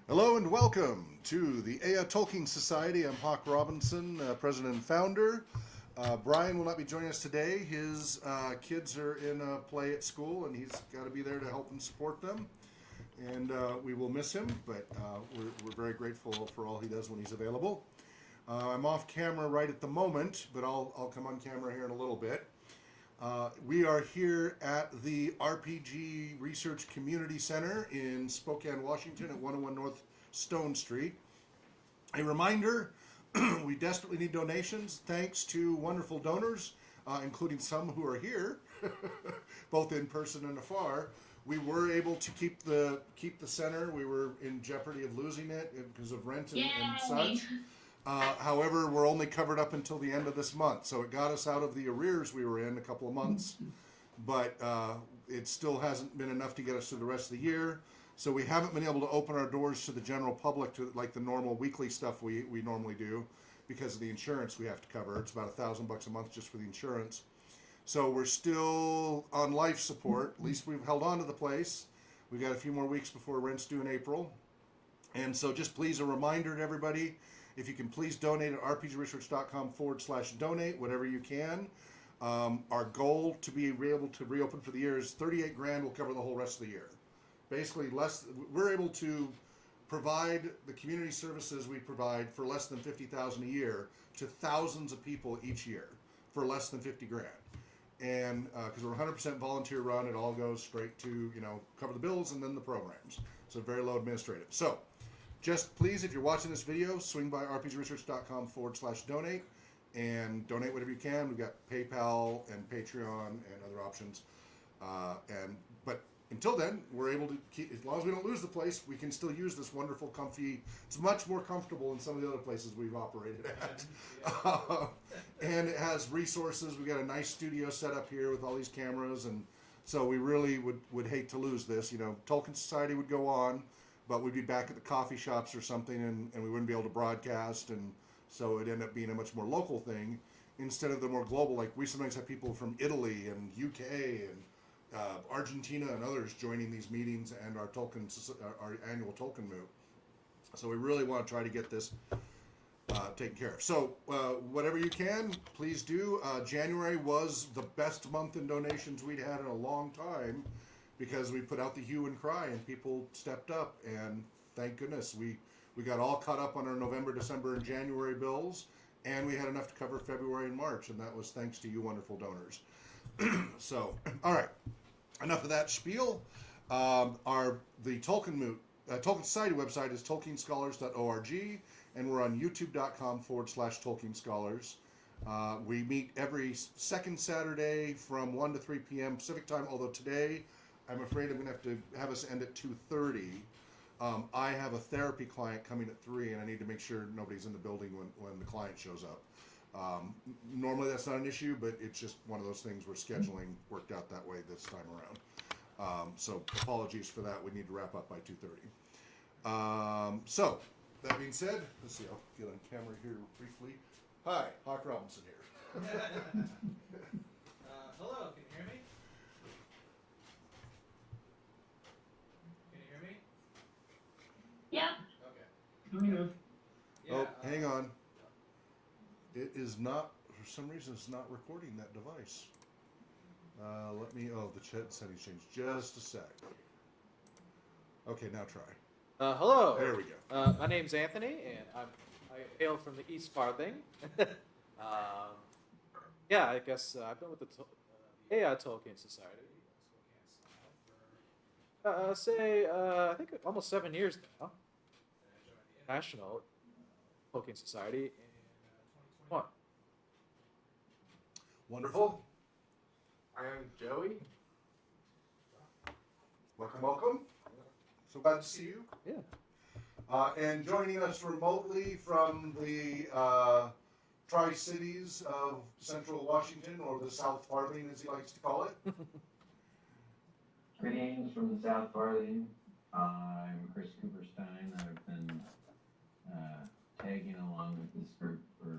Hello and welcome to the Ea Tolkien Society. I'm Hawk Robinson, president and founder. Brian will not be joining us today. His kids are in a play at school, and he's got to be there to help and support them. And we will miss him, but we're very grateful for all he does when he's available. I'm off camera right at the moment, but I'll come on camera here in a little bit. We are here at the RPG Research Community Center in Spokane, Washington at 101 North Stone Street. A reminder, we desperately need donations. Thanks to wonderful donors, including some who are here, both in person and afar. We were able to keep the center. We were in jeopardy of losing it because of rent and such. However, we're only covered up until the end of this month, so it got us out of the arrears we were in a couple of months, but it still hasn't been enough to get us through the rest of the year. So we haven't been able to open our doors to the general public to like the normal weekly stuff we normally do because of the insurance we have to cover. It's about $1,000 a month just for the insurance. So we're still on life support. At least we've held on to the place. We've got a few more weeks before rent's due in April. And so just please a reminder to everybody, if you can please donate at rpgresearch.com/donate, whatever you can. Our goal to be able to reopen for the year is 38 grand will cover the whole rest of the year. Basically, we're able to provide the community services we provide for less than $50,000 a year to thousands of people each year for less than 50 grand. And because we're 100% volunteer run, it all goes straight to, cover the bills and then the programs. So very low administrative. So just please, if you're watching this video, swing by rpgresearch.com/donate and donate whatever you can. We've got PayPal and Patreon and other options. But until then, we're able to keep, as long as we don't lose the place, we can still use this wonderful, comfy, it's much more comfortable than some of the other places we've operated at. And it has resources. We've got a nice studio set up here with all these cameras. And so we really would hate to lose this. Tolkien Society would go on, but we'd be back at the coffee shops or something, and we wouldn't be able to broadcast, and so it'd end up being a much more local thing instead of the more global. Like we sometimes have people from Italy and UK and Argentina and others joining these meetings and our annual Tolkien Moot. So we really want to try to get this taken care of. So whatever you can, please do. January was the best month in donations we'd had in a long time, because we put out the hue and cry and people stepped up, and thank goodness we got all caught up on our November, December, and January bills, and we had enough to cover February and March, and that was thanks to you wonderful donors. So, all right, enough of that spiel. The Tolkien Society website is tolkienscholars.org, and we're on youtube.com/Tolkien Scholars. We meet every second Saturday from 1 to 3 p.m. Pacific time, although today I'm afraid I'm going to have us end at 2:30. I have a therapy client coming at 3, and I need to make sure nobody's in the building when the client shows up. Normally that's not an issue, but it's just one of those things where scheduling worked out that way this time around. So apologies for that. We need to wrap up by 2:30. So that being said, let's see, I'll get on camera here briefly. Hi, Hawk Robinson here. Hello, can you hear me? Yeah. Okay. Oh, hang on. It is not, for some reason, it's not recording that device. The chat settings changed. Just a sec. Okay, now try. Hello. There we go. My name's Anthony, and I hail from the East Farthing. I guess I've been with the Ea Tolkien Society. I think almost 7 years now. And I joined the International Tolkien Society in 2021. Wonderful. I'm Joey. Welcome. So glad to see you. Yeah. And joining us remotely from the Tri-Cities of Central Washington, or the South Farthing as he likes to call it. Greetings from the South Farthing. I'm Chris Cooperstein. I've been tagging along with this group for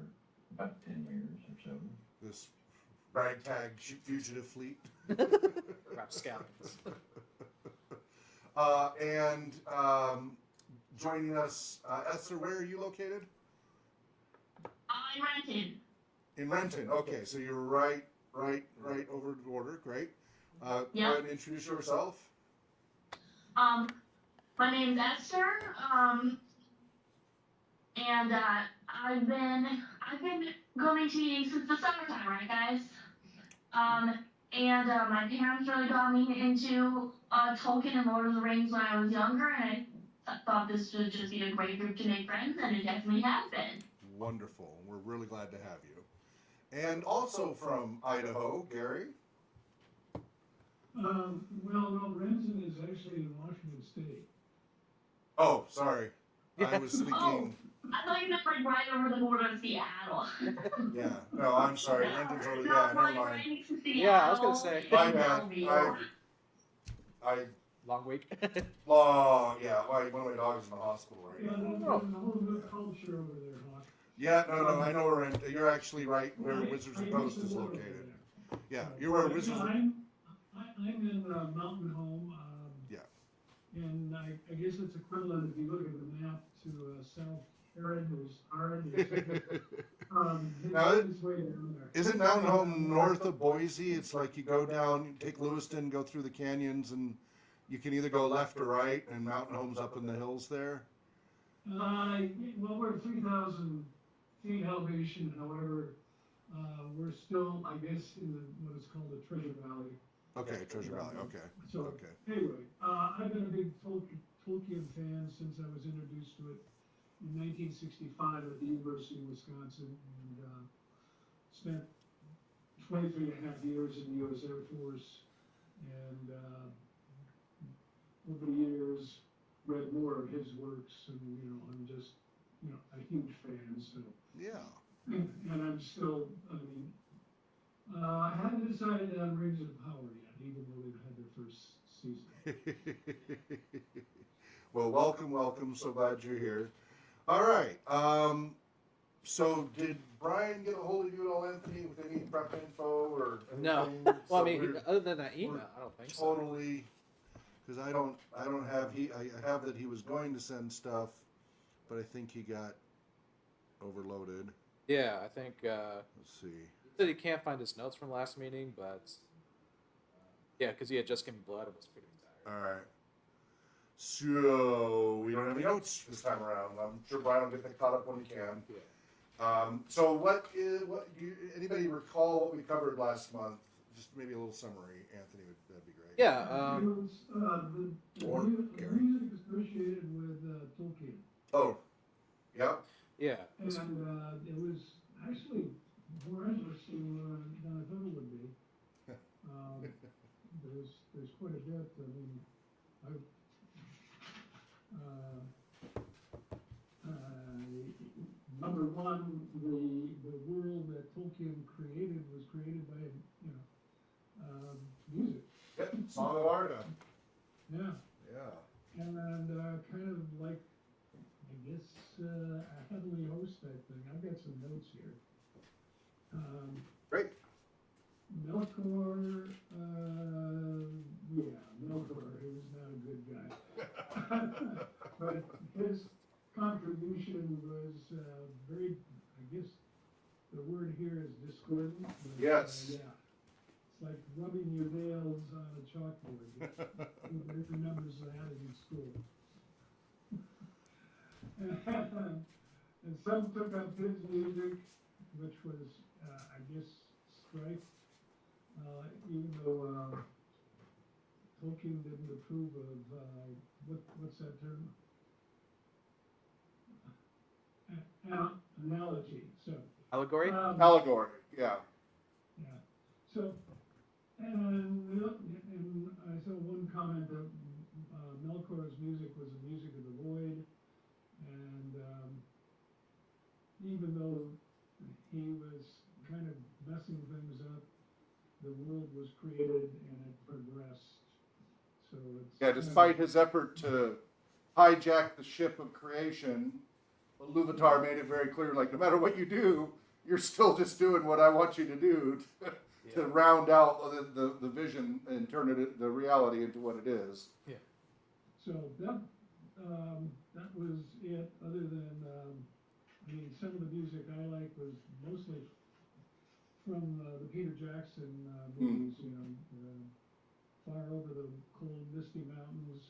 about 10 years or so. This ragtag fugitive fleet. Rapscallions. joining us. Esther, where are you located? I'm Renton. In Renton. Okay, so you're right over the border. Great. Go Yep. ahead and introduce yourself. My name's Esther. And I've been going to meetings since the summertime, right, guys? And my parents really got me into Tolkien and Lord of the Rings when I was younger, and I thought this would just be a great group to make friends, and it definitely has been. Wonderful. We're really glad to have you. And also from Idaho, Gary. Well, no, Renton is actually in Washington State. Oh, sorry. I was thinking. Oh, I thought you meant like right over the border of Seattle. Yeah. No, I'm sorry. Renton's over. No, Yeah, like never mind. right next to Seattle. Yeah, I was gonna say. My bad. Bellevue. I Long week. yeah. One of my dogs is in the hospital right Yeah, now. there's a whole new culture over there, Hawk. Yeah, no, I know where Renton. You're actually right where Wizards of the I Coast used is to live over located. there. Yeah, you're where Wizards. Yeah, Of... I'm in Mountain Home. Yeah. And I guess it's equivalent if you look at the map to South Aaron is Aaron is Now, it's way down there. Isn't Mountain Home north of Boise? It's like you go down, you take Lewiston, go through the canyons, and you can either go left or right, and Mountain Home's up in the hills there. Well, we're 3,000 feet elevation. However, we're still, I guess, in what is called the Treasure Valley. Okay, Treasure Valley. Okay. So Okay. anyway, I've been a big Tolkien fan since I was introduced to it in 1965 at the University of Wisconsin, and spent 23 and a half years in the U.S. Air Force, and over the years read more of his works, and I'm just a huge fan. So Yeah. and I'm still, I haven't decided on Rings of Power yet, even though they've had their first season. Well, welcome. So glad you're here. All right. So did Brian get a hold of you at all, Anthony, with any prep info or anything? No. Well, So I mean, we're other than that email, I don't think so. totally, because I don't have I have that he was going to send stuff, but I think he got overloaded. Yeah, I think Let's see. he said he can't find his notes from last meeting, but yeah, because he had just given blood and was pretty tired. All right. So we don't have any notes this time around. I'm sure Brian will get that caught up when he can. Yeah. So what do you, anybody recall what we covered last month? Just maybe a little summary, Anthony. That'd be great. Yeah. It was, the Or Gary. music associated with Tolkien. Oh, yeah. Yeah. And it was actually more interesting than I thought it would be. There's quite a bit. I mean, number one, the world that Tolkien created was created by music. Yep. Song of Arda. Yeah. Yeah. And kind of like, I guess, a heavenly host type thing. I've got some notes here. Great. Melkor, Melkor, he was not a good guy. But his contribution was very, I guess, the word here is discordant. But, Yes. yeah. It's like rubbing your nails on a chalkboard. Everybody remembers that in school. And some took up his music, which was, I guess, strife. Even though Tolkien didn't approve of what's that term? Analogy. So Allegory. Allegory. Yeah. yeah. So and I saw one comment that Melkor's music was the music of the void, and even though he was kind of messing things up, the world was created and it progressed. So it's Yeah. Despite his effort to hijack the ship of creation, Iluvatar made it very clear, like, no matter what you do, you're still just doing what I want you to do to round out the vision and turn it, the reality into what it is. So that that was it, other than, I mean, some of the music I like was mostly from the Peter Jackson movies, you know, Far Over the Cold Misty Mountains,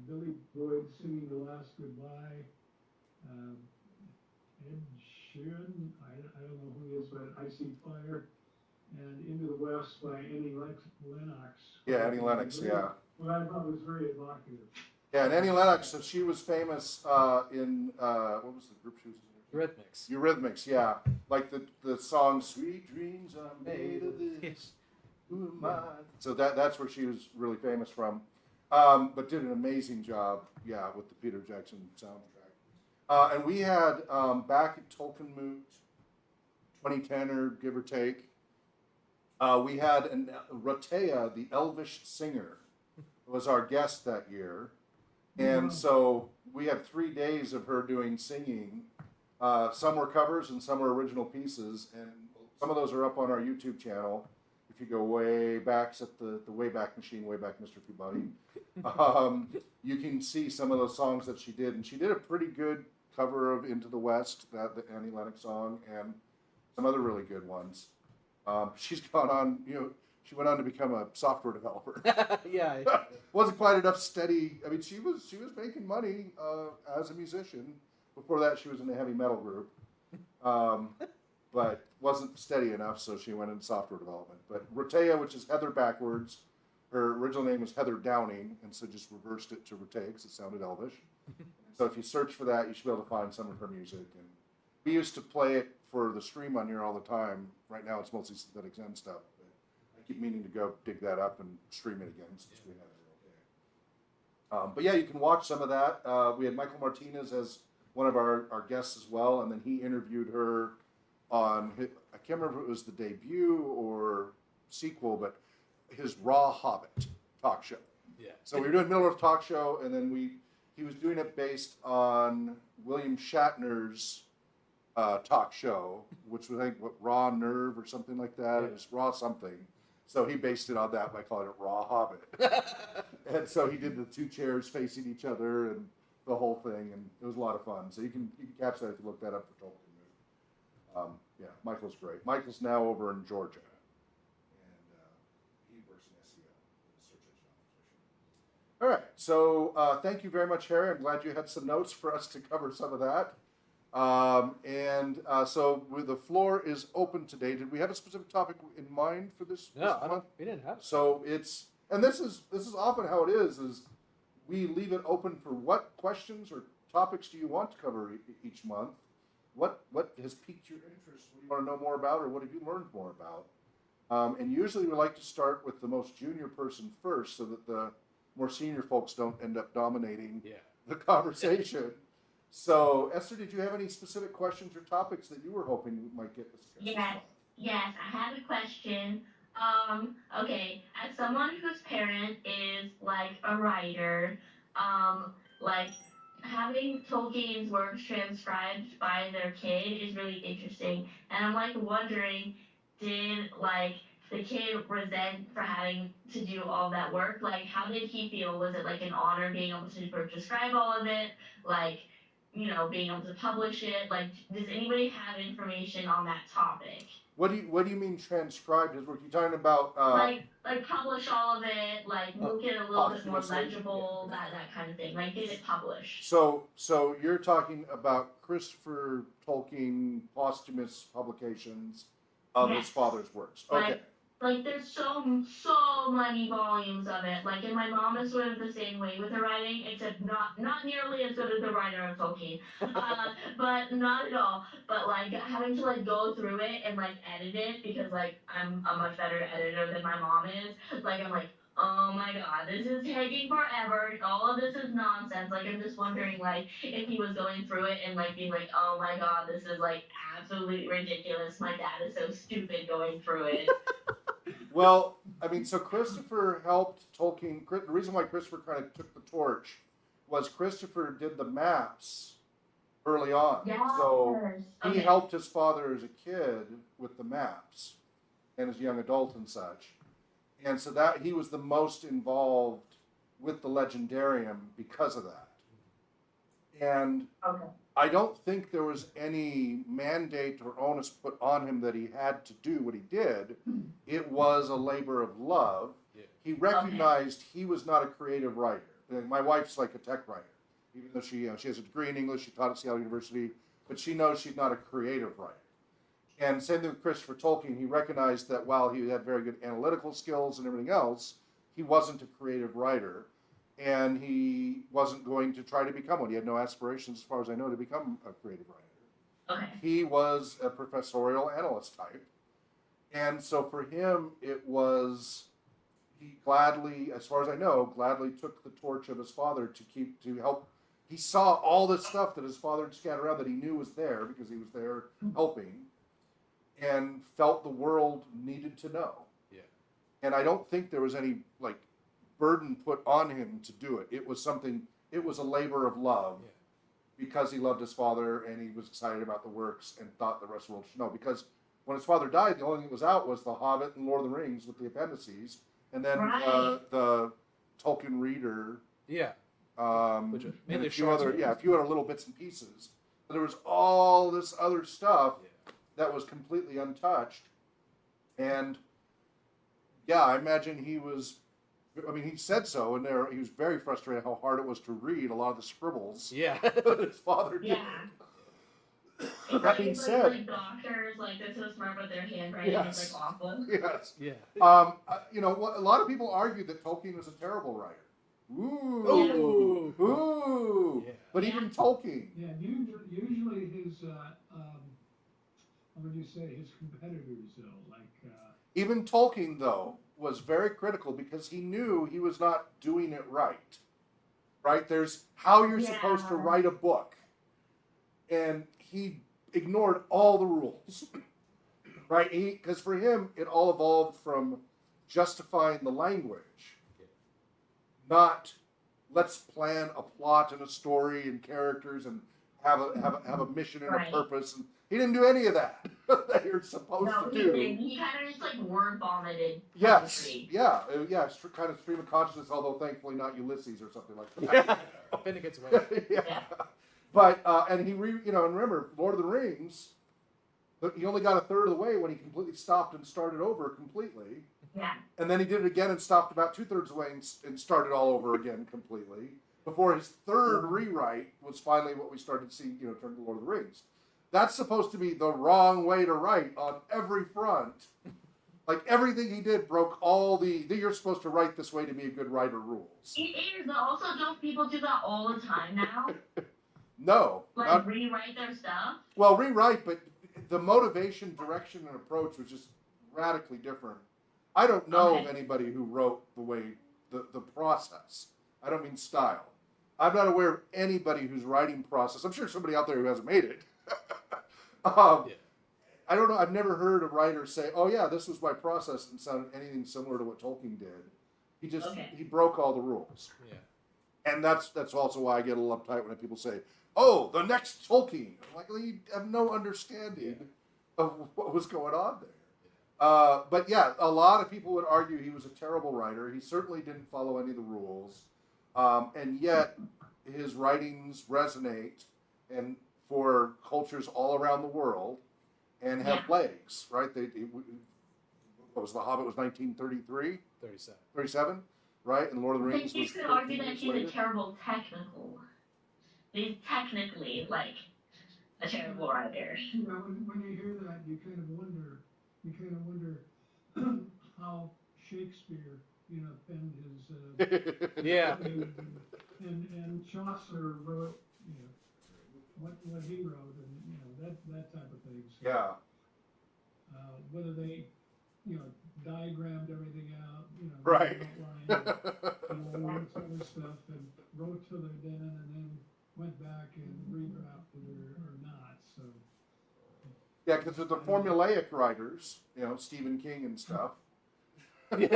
Billy Boyd singing The Last Goodbye, Ed Sheeran, I don't know who he is, but I See Fire, and Into the West by Annie Lennox. Yeah, Annie Lennox, yeah. What I thought was very evocative. Yeah, and Annie Lennox, so she was famous in, what was the group she was in? Eurythmics. Eurythmics, yeah. Like the song "Sweet Dreams Are Made of This." Who am I? So that's where she was really famous from. But did an amazing job, yeah, with the Peter Jackson soundtrack. And we had back at Tolkien Moot, 2010 or give or take, we had Ratea, the Elvish singer, was our guest that year. And so we had 3 days of her doing singing. Some were covers and some were original pieces, and some of those are up on our YouTube channel. If you go way back, at the Wayback Machine, Wayback Mr. Peabody, you can see some of those songs that she did, and she did a pretty good cover of "Into the West," the Annie Lennox song, and some other really good ones. She's gone on, she went on to become a software developer. Yeah. Wasn't quite enough steady. I mean, she was making money as a musician. Before that, she was in a heavy metal group, but wasn't steady enough, so she went into software development. But Ratea, which is Heather backwards, her original name was Heather Downing, and so just reversed it to Ratea because it sounded Elvish. So if you search for that, you should be able to find some of her music. And we used to play it for the stream on here all the time. Right now, it's mostly Synthetic Zen stuff. But I keep meaning to go dig that up and stream it again since we have it okay. But yeah, you can watch some of that. We had Michael Martinez as one of our guests as well, and then he interviewed her on, I can't remember if it was the debut or sequel, but his Raw Hobbit talk show. Yeah. So we were doing Middle Earth talk show, and then he was doing it based on William Shatner's talk show, which was, I think, Raw Nerve or something like that. Yeah. It was Raw something. So he based it on that by calling it Raw Hobbit. And so he did the two chairs facing each other and the whole thing, and it was a lot of fun. So you can catch that if you look that up for Tolkien Moot. Yeah, Michael's great. Michael's now over in Georgia, and he works in SEO, search engine optimization. All right, so thank you very much, Harry. I'm glad you had some notes for us to cover some of that. So the floor is open today. Did we have a specific topic in mind for this? No, we didn't have it. So this is often how it is we leave it open for what questions or topics do you want to cover each month? What has piqued your interest? What do you want to know more about, or what have you learned more about? And usually we like to start with the most junior person first, so that the more senior folks don't end up dominating the conversation. So, Esther, did you have any specific questions or topics that you were hoping we might get discussed? Yes, I have a question. Okay, as someone whose parent is like a writer, like having Tolkien's works transcribed by their kid is really interesting. And I'm like wondering, did like the kid resent for having to do all that work? Like, how did he feel? Was it like an honor being able to describe all of it? Like, being able to publish it? Like, does anybody have information on that topic? What do you mean transcribed his work? You talking about like publish all of it, like make it a little bit more legible, that kind of thing. Like, get it published. So you're talking about Christopher Tolkien posthumous publications of his father's works. Okay. Like there's so many volumes of it. Like, and my mom is sort of the same way with her writing, except not nearly as good as the writer of Tolkien, but not at all. But like having to like go through it and like edit it, because like I'm a much better editor than my mom is. Like, I'm like, oh my god, this is taking forever. All of this is nonsense. Like, I'm just wondering, like, if he was going through it and like being like, oh my god, this is like absolutely ridiculous. My dad is so stupid going through it. Well, I mean, so Christopher helped Tolkien. The reason why Christopher kind of took the torch was Christopher did the maps early on. Yes. So he Okay. helped his father as a kid with the maps and as a young adult and such. And so that he was the most involved with the Legendarium because of that. And Okay. I don't think there was any mandate or onus put on him that he had to do what he did. It was a labor of love. Yeah. He recognized he was not a creative writer. And my wife's like a tech writer, even though she has a degree in English. She taught at Seattle University, but she knows she's not a creative writer. And same thing with Christopher Tolkien. He recognized that while he had very good analytical skills and everything else, he wasn't a creative writer. And he wasn't going to try to become one. He had no aspirations, as far as I know, to become a creative writer. Okay. He was a professorial analyst type. And so for him, it was, he gladly, as far as I know, gladly took the torch of his father to help. He saw all this stuff that his father had scattered around that he knew was there because he was there helping, and felt the world needed to know. Yeah. And I don't think there was any, like, burden put on him to do it. It was a labor of love, because he loved his father and he was excited about the works and thought the rest of the world should know. Because when his father died, the only thing that was out was The Hobbit and Lord of the Rings with the appendices, and then Right. the Tolkien Reader, Yeah. Which are and mainly a few short other, stories. a few other little bits and pieces. But there was all this other stuff that was completely untouched, and yeah, I imagine he was. I mean, he said so, and he was very frustrated how hard it was to read a lot of the scribbles Yeah. that his father did. Yeah. That being said, like doctors, like they're so smart, but their handwriting Yes. is like awful. yes, Yeah. you know, a lot of people argued that Tolkien was a terrible writer. Ooh. Ooh. Yeah. But Yeah. even Tolkien, Yeah, usually his, how would you say, his competitors, though, like, even Tolkien though was very critical because he knew he was not doing it right. Right? There's how you're supposed to Yeah. write a book, and he ignored all the rules. Right? Because for him, it all evolved from justifying the language, not let's plan a plot and a story and characters and have a mission and Right. a purpose. And he didn't do any of that that you're supposed No, to he do. didn't. He kind of just like word vomited. Yes, poetry. yeah, kind of stream of consciousness, although thankfully not Ulysses or something like that. Yeah. Finnegan's Wake. yeah. Yeah. But and and remember, Lord of the Rings, he only got a third of the way when he completely stopped and started over completely. Yeah. And then he did it again and stopped about 2/3 of the way and started all over again completely. Before his third rewrite was finally what we started to see, turn to Lord of the Rings. That's supposed to be the wrong way to write on every front. Like everything he did broke all the you're supposed to write this way to be a good writer rules. It is, but also don't people do that all the time now? No. Like rewrite their stuff? Well, rewrite, but the motivation, direction, and approach was just radically different. I don't know of anybody who wrote the way, the process. I don't mean style. I'm not aware of anybody whose writing process. I'm sure somebody out there who hasn't made it. I don't know. I've never heard a writer say, "Oh yeah, this was my process," and sounded anything similar to what Tolkien did. He broke all the rules. Yeah. And that's also why I get a little uptight when people say, "Oh, the next Tolkien." I'm like, well, you have no understanding of what was going on there. But yeah, a lot of people would argue he was a terrible writer. He certainly didn't follow any of the rules, and yet his writings resonate and for cultures all around the world and have legs. Right? What was The Hobbit? Was 1933, 37. 37, right? And Lord of the I Rings think you was could 13 argue that years he's later. a terrible technical. He's technically like a terrible writer. when you hear that, you kind of wonder how Shakespeare, penned his, Yeah. and Chaucer wrote, what he wrote, and that type of thing. So, Yeah. whether they, diagrammed everything out, Right. outlined, all this other stuff, and wrote till they're done, and then went back and redrafted or not. So Yeah, because the formulaic writers, Stephen King and stuff, they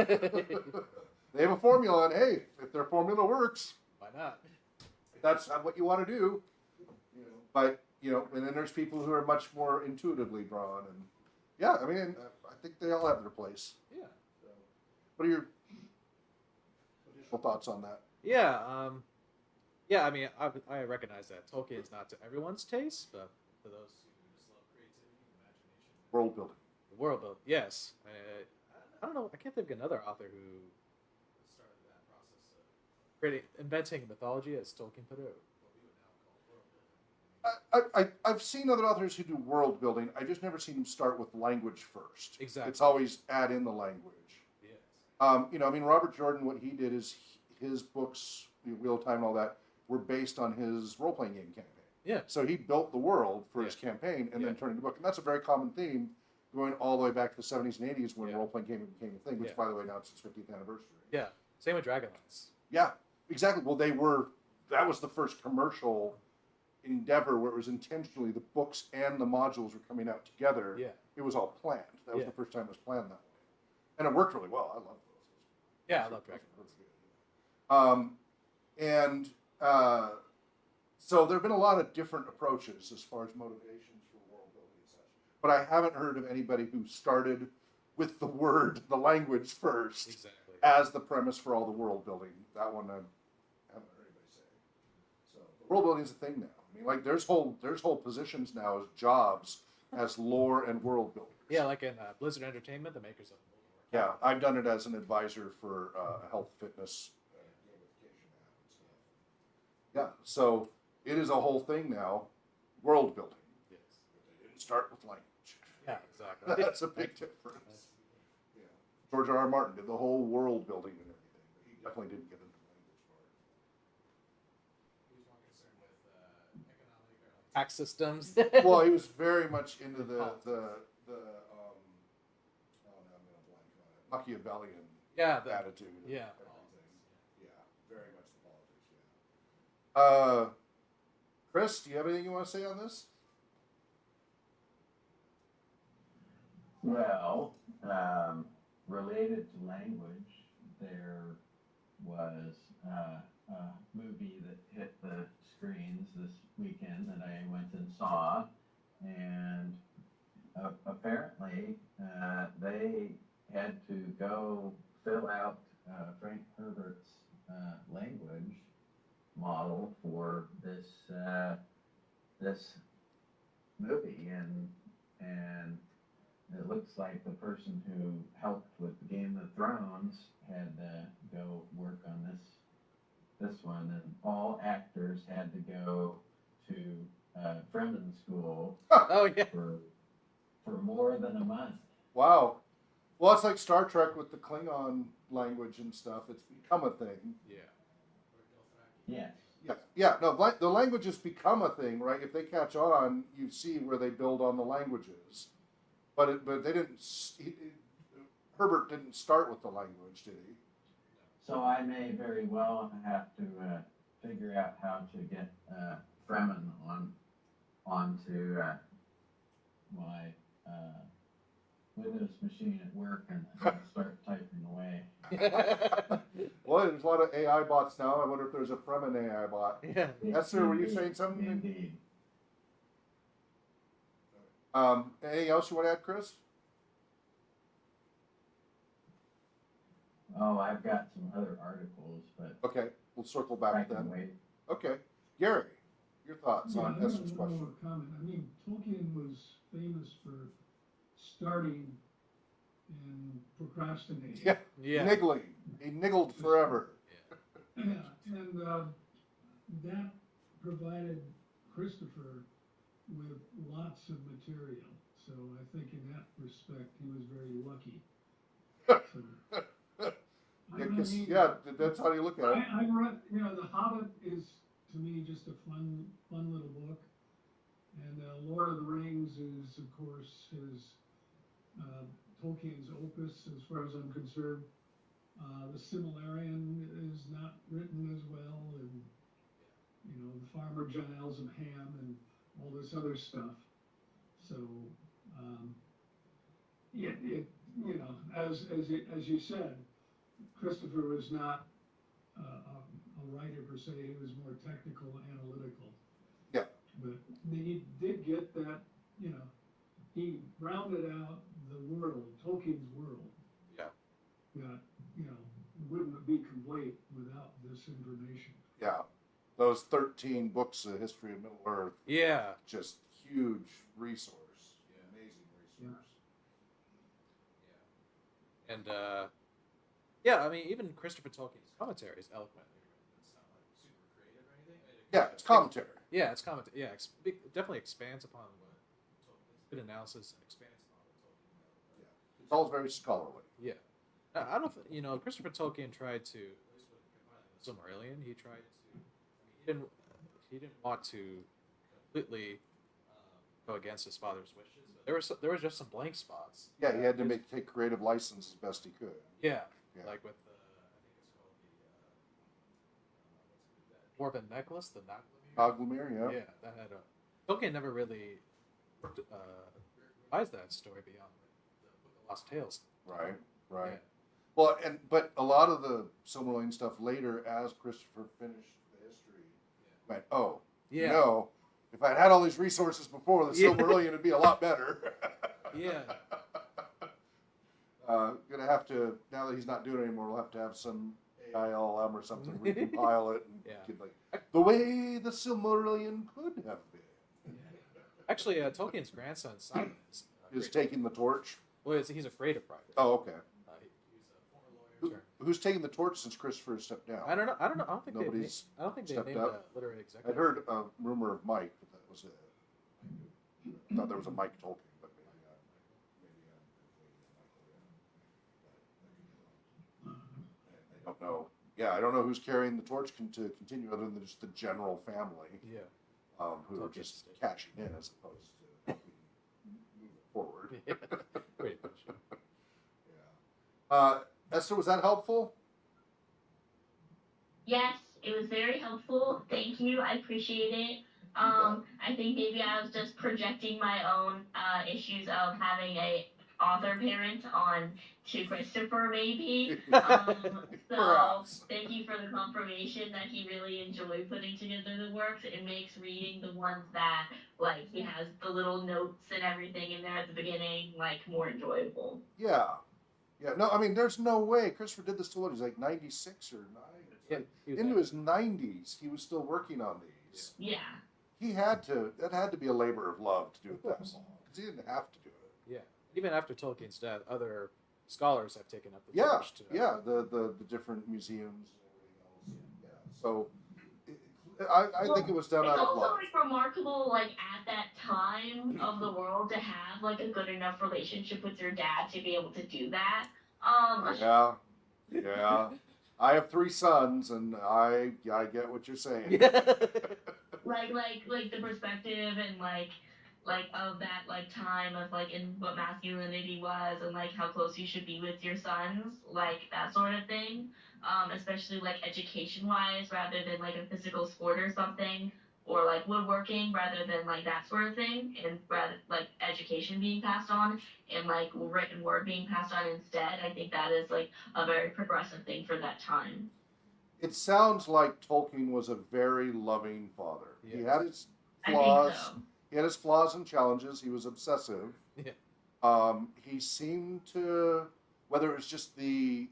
have a formula, and hey, if their formula works, Why not? that's not what you want to do. But and then there's people who are much more intuitively drawn, and yeah, I mean, I think they all have their place. Yeah. So, what are your additional thoughts on that? Yeah. Yeah, I mean, I recognize that Tolkien is not to everyone's taste, but for those who just love creativity and imagination, World building. the world build. Yes, I don't know. I can't think of another author who started that process of creating, inventing mythology, as Tolkien put it, what we would now call world building. I've seen other authors who do world building. I just never seen them start with language first. Exactly. It's always add in the language. Yes. You know, I mean, Robert Jordan, what he did is his books, Wheel of Time and all that, were based on his role-playing game campaign. Yeah. So he built the world for his campaign and then turned it into a book. And that's a very common theme going all the way back to the 70s and 80s when role-playing game became a thing, which, by the way, now it's its 50th anniversary. Yeah. Same with Dragonlance. Yeah, exactly. Well, that was the first commercial endeavor where it was intentionally the books and the modules were coming out together. Yeah. It was all planned. That was the first time it was planned that way. And it worked really well. I love those. Yeah, I love Dragonlance. So there have been a lot of different approaches as far as motivations for world building and such. But I haven't heard of anybody who started with the language first Exactly. as the premise for all the world building. That one I haven't heard anybody say. So world building is a thing now. I mean, like there's whole positions now as jobs as lore and world builders. Yeah, like in Blizzard Entertainment, the makers of Yeah, I've done it as an advisor for a health fitness gamification app and stuff. Yeah, so it is a whole thing now, world building. Yes. They didn't start with language. Yeah, exactly. That's a big difference. Yeah. George R.R. Martin did the whole world building and everything, but he definitely didn't get into the language part. He was more concerned with economic or like tax systems. Well, he was very much into the oh, no, I'm gonna blank on it. Machiavellian attitude. Yeah. Everything. Yeah, very much the politics. Yeah. Chris, do you have anything you want to say on this? Well, related to language, there was a movie that hit the screens this weekend that I went and saw, and apparently they had to go fill out Frank Herbert's language model for this movie, and it looks like the person who helped with Game of Thrones had to go work on this one, and all actors had to go to Fremen school Oh yeah. for more than a month. Wow. Well, it's like Star Trek with the Klingon language and stuff. It's become a thing. Yeah. Yes. Yeah. No, the languages become a thing, right? If they catch on, you see where they build on the languages. But they didn't. Herbert didn't start with the language, did he? So I may very well have to figure out how to get Fremen onto my Windows machine at work and start typing away. Well, there's a lot of AI bots now. I wonder if there's a Fremen AI bot. Yeah. Esther, were you saying something? Indeed. Anything else you want to add, Chris? Oh, I've got some other articles, but Okay, we'll circle back I with can that. wait. Okay, Gary, your thoughts Yeah, on I have Esther's one question? more comment. I mean, Tolkien was famous for starting and procrastinating. Yeah, Yeah. niggling. He niggled forever. Yeah, and that provided Christopher with lots of material. So I think in that respect, he was very lucky. So, Yeah, that's how you look at it. I read, The Hobbit is to me just a fun little book, and Lord of the Rings is, of course, his Tolkien's opus, as far as I'm concerned. The Silmarillion is not written as well, and the Farmer Giles of Ham and all this other stuff. So, as you said, Christopher was not a writer per se. He was more technical, analytical. Yeah. But he did get that. He rounded out the world, Tolkien's world. Yeah. That wouldn't be complete without this information. Yeah. those 13 books of history of Middle Earth, Yeah. just huge resource, amazing resource. Yeah. And yeah, I mean, even Christopher Tolkien's commentary is eloquently written. It's not like super creative or anything. Yeah, it's commentary. Yeah, it's commentary. Yeah, it definitely expands upon what it's good analysis and expands upon what Tolkien wrote. Yeah. It's all very scholarly. Yeah. I don't think, Christopher Tolkien tried to, at least with compiling the Silmarillion, he tried to, I mean, he didn't want to completely go against his father's wishes. But there was just some blank spots. Yeah, he had to take creative license as best he could. Yeah, Yeah. like with I think it's called the Dwarven Necklace, the Oglemere, yeah. Yeah, that had Tolkien never really revised that story beyond the Book of Lost Tales. Right, right. Yeah. Well, but a lot of the Silmarillion stuff later, as Christopher finished the history, went, oh, Yeah. no, if I'd had all these resources before, the Yeah. Silmarillion would be a lot better. Yeah. Gonna have to, now that he's not doing it anymore, we'll have to have some AILM or something recompile it and Yeah. get like the way the Silmarillion could have been. Actually, Tolkien's grandson Simon Is taking the torch. well, he's afraid of private. Oh, okay. He's a former lawyer. Who's taking the torch since Christopher stepped down? I don't know. I don't think Nobody's I don't think they stepped named up? a literary executive. I'd heard a rumor of Mike, but that was it. I thought there was a Mike Tolkien, but I don't know. Yeah, I don't know who's carrying the torch to continue, other than just the general family, Yeah. who are Tolkien's just estate. cashing in as opposed to moving forward. Yeah. Pretty much. Yeah. Esther, was that helpful? Yes, it was very helpful. Thank you. I appreciate it. I think maybe I was just projecting my own issues of having a author parent on to Christopher, maybe. So Perhaps. thank you for the confirmation that he really enjoyed putting together the works. It makes reading the ones that like he has the little notes and everything in there at the beginning like more enjoyable. Yeah. Yeah. No, I mean, there's no way. Christopher did this till what? He's like 96 or 9. Yeah, he was Into there. his 90s, he was still working on these. Yeah. That had to be a labor of love to do it that long, because he didn't have to do it. Yeah. Even after Tolkien's death, other scholars have taken up the Yeah, torch to yeah, the different museums and everything else. Yeah, so I think it was done It's out of also love. like remarkable, like at that time of the world, to have like a good enough relationship with your dad to be able to do that. Yeah, yeah. I have 3 sons, and I get what you're saying. like the perspective and like of that like time of like in what masculinity was and like how close you should be with your sons, like that sort of thing. Especially like education wise, rather than like a physical sport or something, or like woodworking rather than like that sort of thing, and rather like education being passed on and like written word being passed on instead. I think that is like a very progressive thing for that time. It sounds like Tolkien was a very loving father. Yeah. He had his I think flaws. so. He had his flaws and challenges. He was obsessive. Yeah. He seemed to, whether it was just the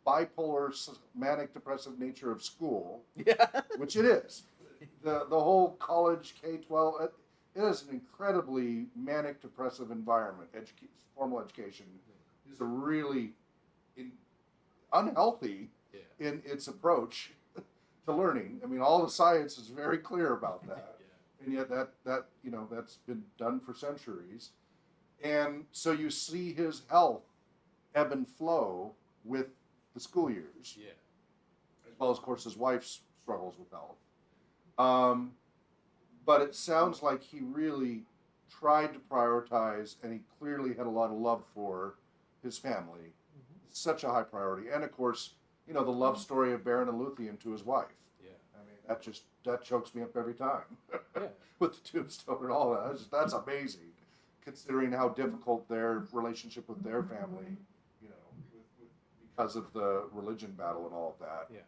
bipolar, manic depressive nature of school, Yeah. which it is. The whole college K-12, it is an incredibly manic depressive environment. Formal education is a really unhealthy Yeah. in its approach to learning. I mean, all the science is very clear about that. Yeah. And yet that's been done for centuries. And so you see his health ebb and flow with the school years, Yeah. as well as, of course, his wife's struggles with health. But it sounds like he really tried to prioritize, and he clearly had a lot of love for his family. It's such a high priority. And, of course, the love story of Baron and Luthien to his wife. Yeah. I mean, that chokes me up every time. Yeah. With the tombstone and all that. That's amazing, considering how difficult their relationship with their family, because of the religion battle and all of that. Yeah.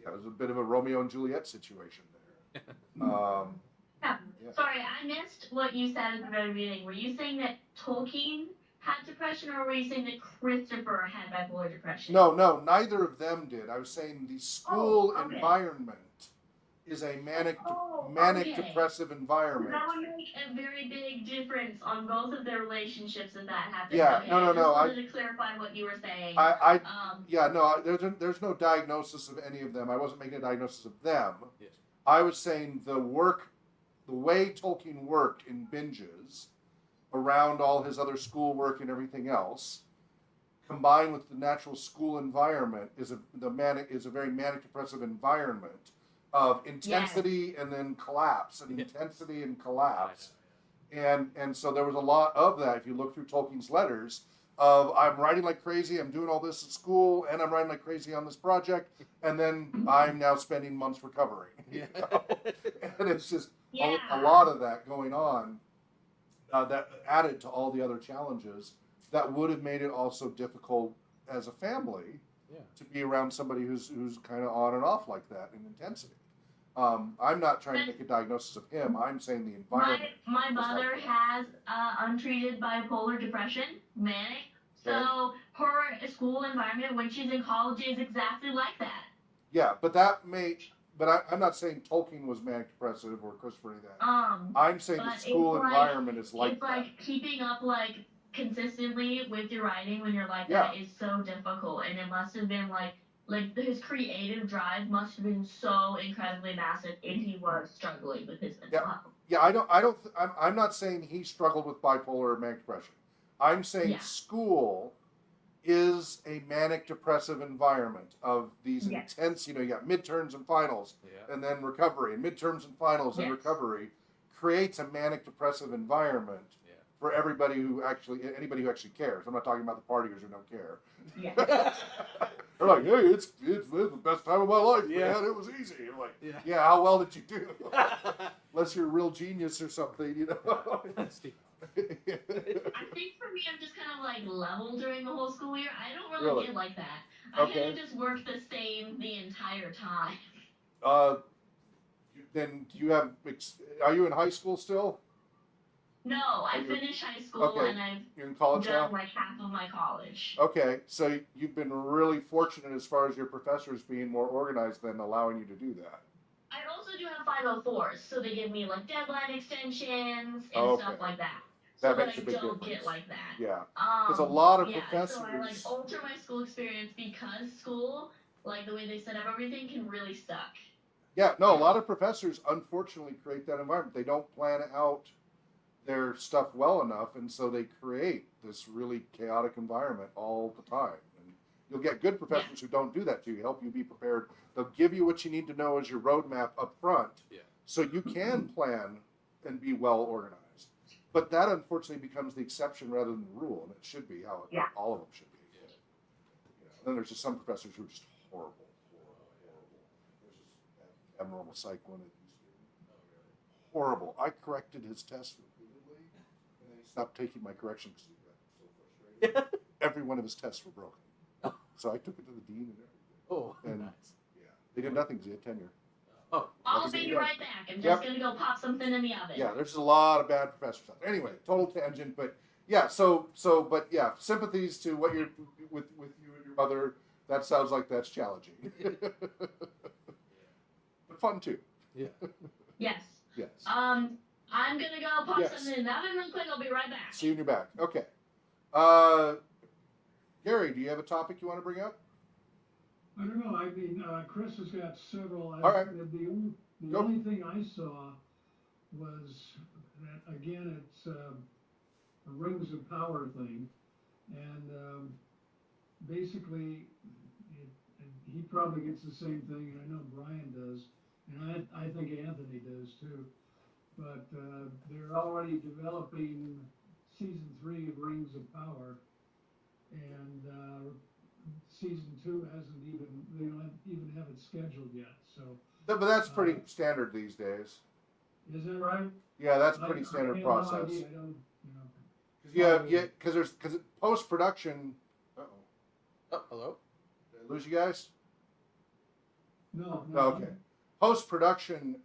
Yeah, it was a bit of a Romeo and Juliet situation there. Yeah. Yeah. Sorry, I missed what you said at the very beginning. Were you saying that Tolkien had depression, or were you saying that Christopher had bipolar depression? No, neither of them did. I was saying the school Oh, okay. environment is a manic Okay. depressive environment. That would make a very big difference on both of their relationships if that happens. Yeah, Okay, no, I just no. wanted to clarify what you were saying. Yeah, no. There's no diagnosis of any of them. I wasn't making a diagnosis of them. Yes. I was saying the way Tolkien worked in binges, around all his other schoolwork and everything else, combined with the natural school environment, is a very manic depressive environment of intensity and then collapse and intensity and collapse. And so there was a lot of that. If you look through Tolkien's letters, of I'm writing like crazy, I'm doing all this at school, and I'm writing like crazy on this project, and then I'm now spending months recovering. You know? And it's just a lot of that going on that added to all the other challenges that would have made it also difficult as a family to be around somebody who's kind of on and off like that in intensity. I'm not trying to make a diagnosis of him. I'm saying the environment. My mother has untreated bipolar depression, manic. So her school environment when she's in college is exactly like that. Yeah, but I'm not saying Tolkien was manic depressive or Christopher or anything. I'm saying the school environment is like that. It's like keeping up like consistently with your writing when you're like that is so difficult, and it must have been like his creative drive must have been so incredibly massive if he was struggling with his mental health. Yeah, I'm not saying he struggled with bipolar or manic depression. I'm saying school is a manic depressive environment of these intense, you got midterms and finals and then recovery, and midterms and finals and recovery creates a manic depressive environment for anybody who actually cares. I'm not talking about the partiers who don't care. Yeah. They're like, hey, it's the best time of my life, man. It was easy. You're like, how well did you do? Unless you're a real genius or something, I think for me, I'm just kind of like level during the whole school year. I don't really get like that. I kind of just work the same the entire time. Then are you in high school still? No, I finished high school and You're in college done now? like half of my college. Okay, so you've been really fortunate as far as your professors being more organized than allowing you to do that. I also do have 504s, so they give me like deadline extensions and stuff like that. That so makes that a big I don't difference. get like that. Yeah, because a lot of So professors. I like alter my school experience because school, like the way they set up everything, can really suck. Yeah, no, a lot of professors unfortunately create that environment. They don't plan out their stuff well enough, and so they create this really chaotic environment all the time. And you'll get good professors who don't do that to you, help you be prepared. They'll give you what you need to know as your roadmap up front, so you can plan and be well organized. But that unfortunately becomes the exception rather than the rule, and it should be how all of them should be. Then there's just some professors who are just horrible. There's this abnormal psych one. Horrible. I corrected his test repeatedly, and then he stopped taking my correction because he got so frustrated. Every one of his tests were broken. So I took it to the dean and everything. Oh, and nice. They did nothing because he had tenure. Oh, I'll be right back. I'm just gonna go pop something in the oven. Yeah, there's a lot of bad professors out there. Anyway, total tangent, but sympathies to what you're with you and your mother. That sounds like that's challenging, but fun too. Yeah. Yes. Yes. I'm gonna go pop something in the oven real quick. I'll be right back. See you when you're back. Okay. Gary, do you have a topic you want to bring up? I don't know. I mean, Chris has got several. All right. The only thing I saw was that, again, it's a Rings of Power thing. And basically, he probably gets the same thing, and I know Brian does, and I think Anthony does too. But they're already developing season 3 of Rings of Power, and season 2 they don't even have it scheduled yet. So. But that's pretty standard these days. Is that right? Yeah, that's pretty standard process. No idea. I don't, Because post production. Oh, hello. Did I lose you guys? No. Okay. Post production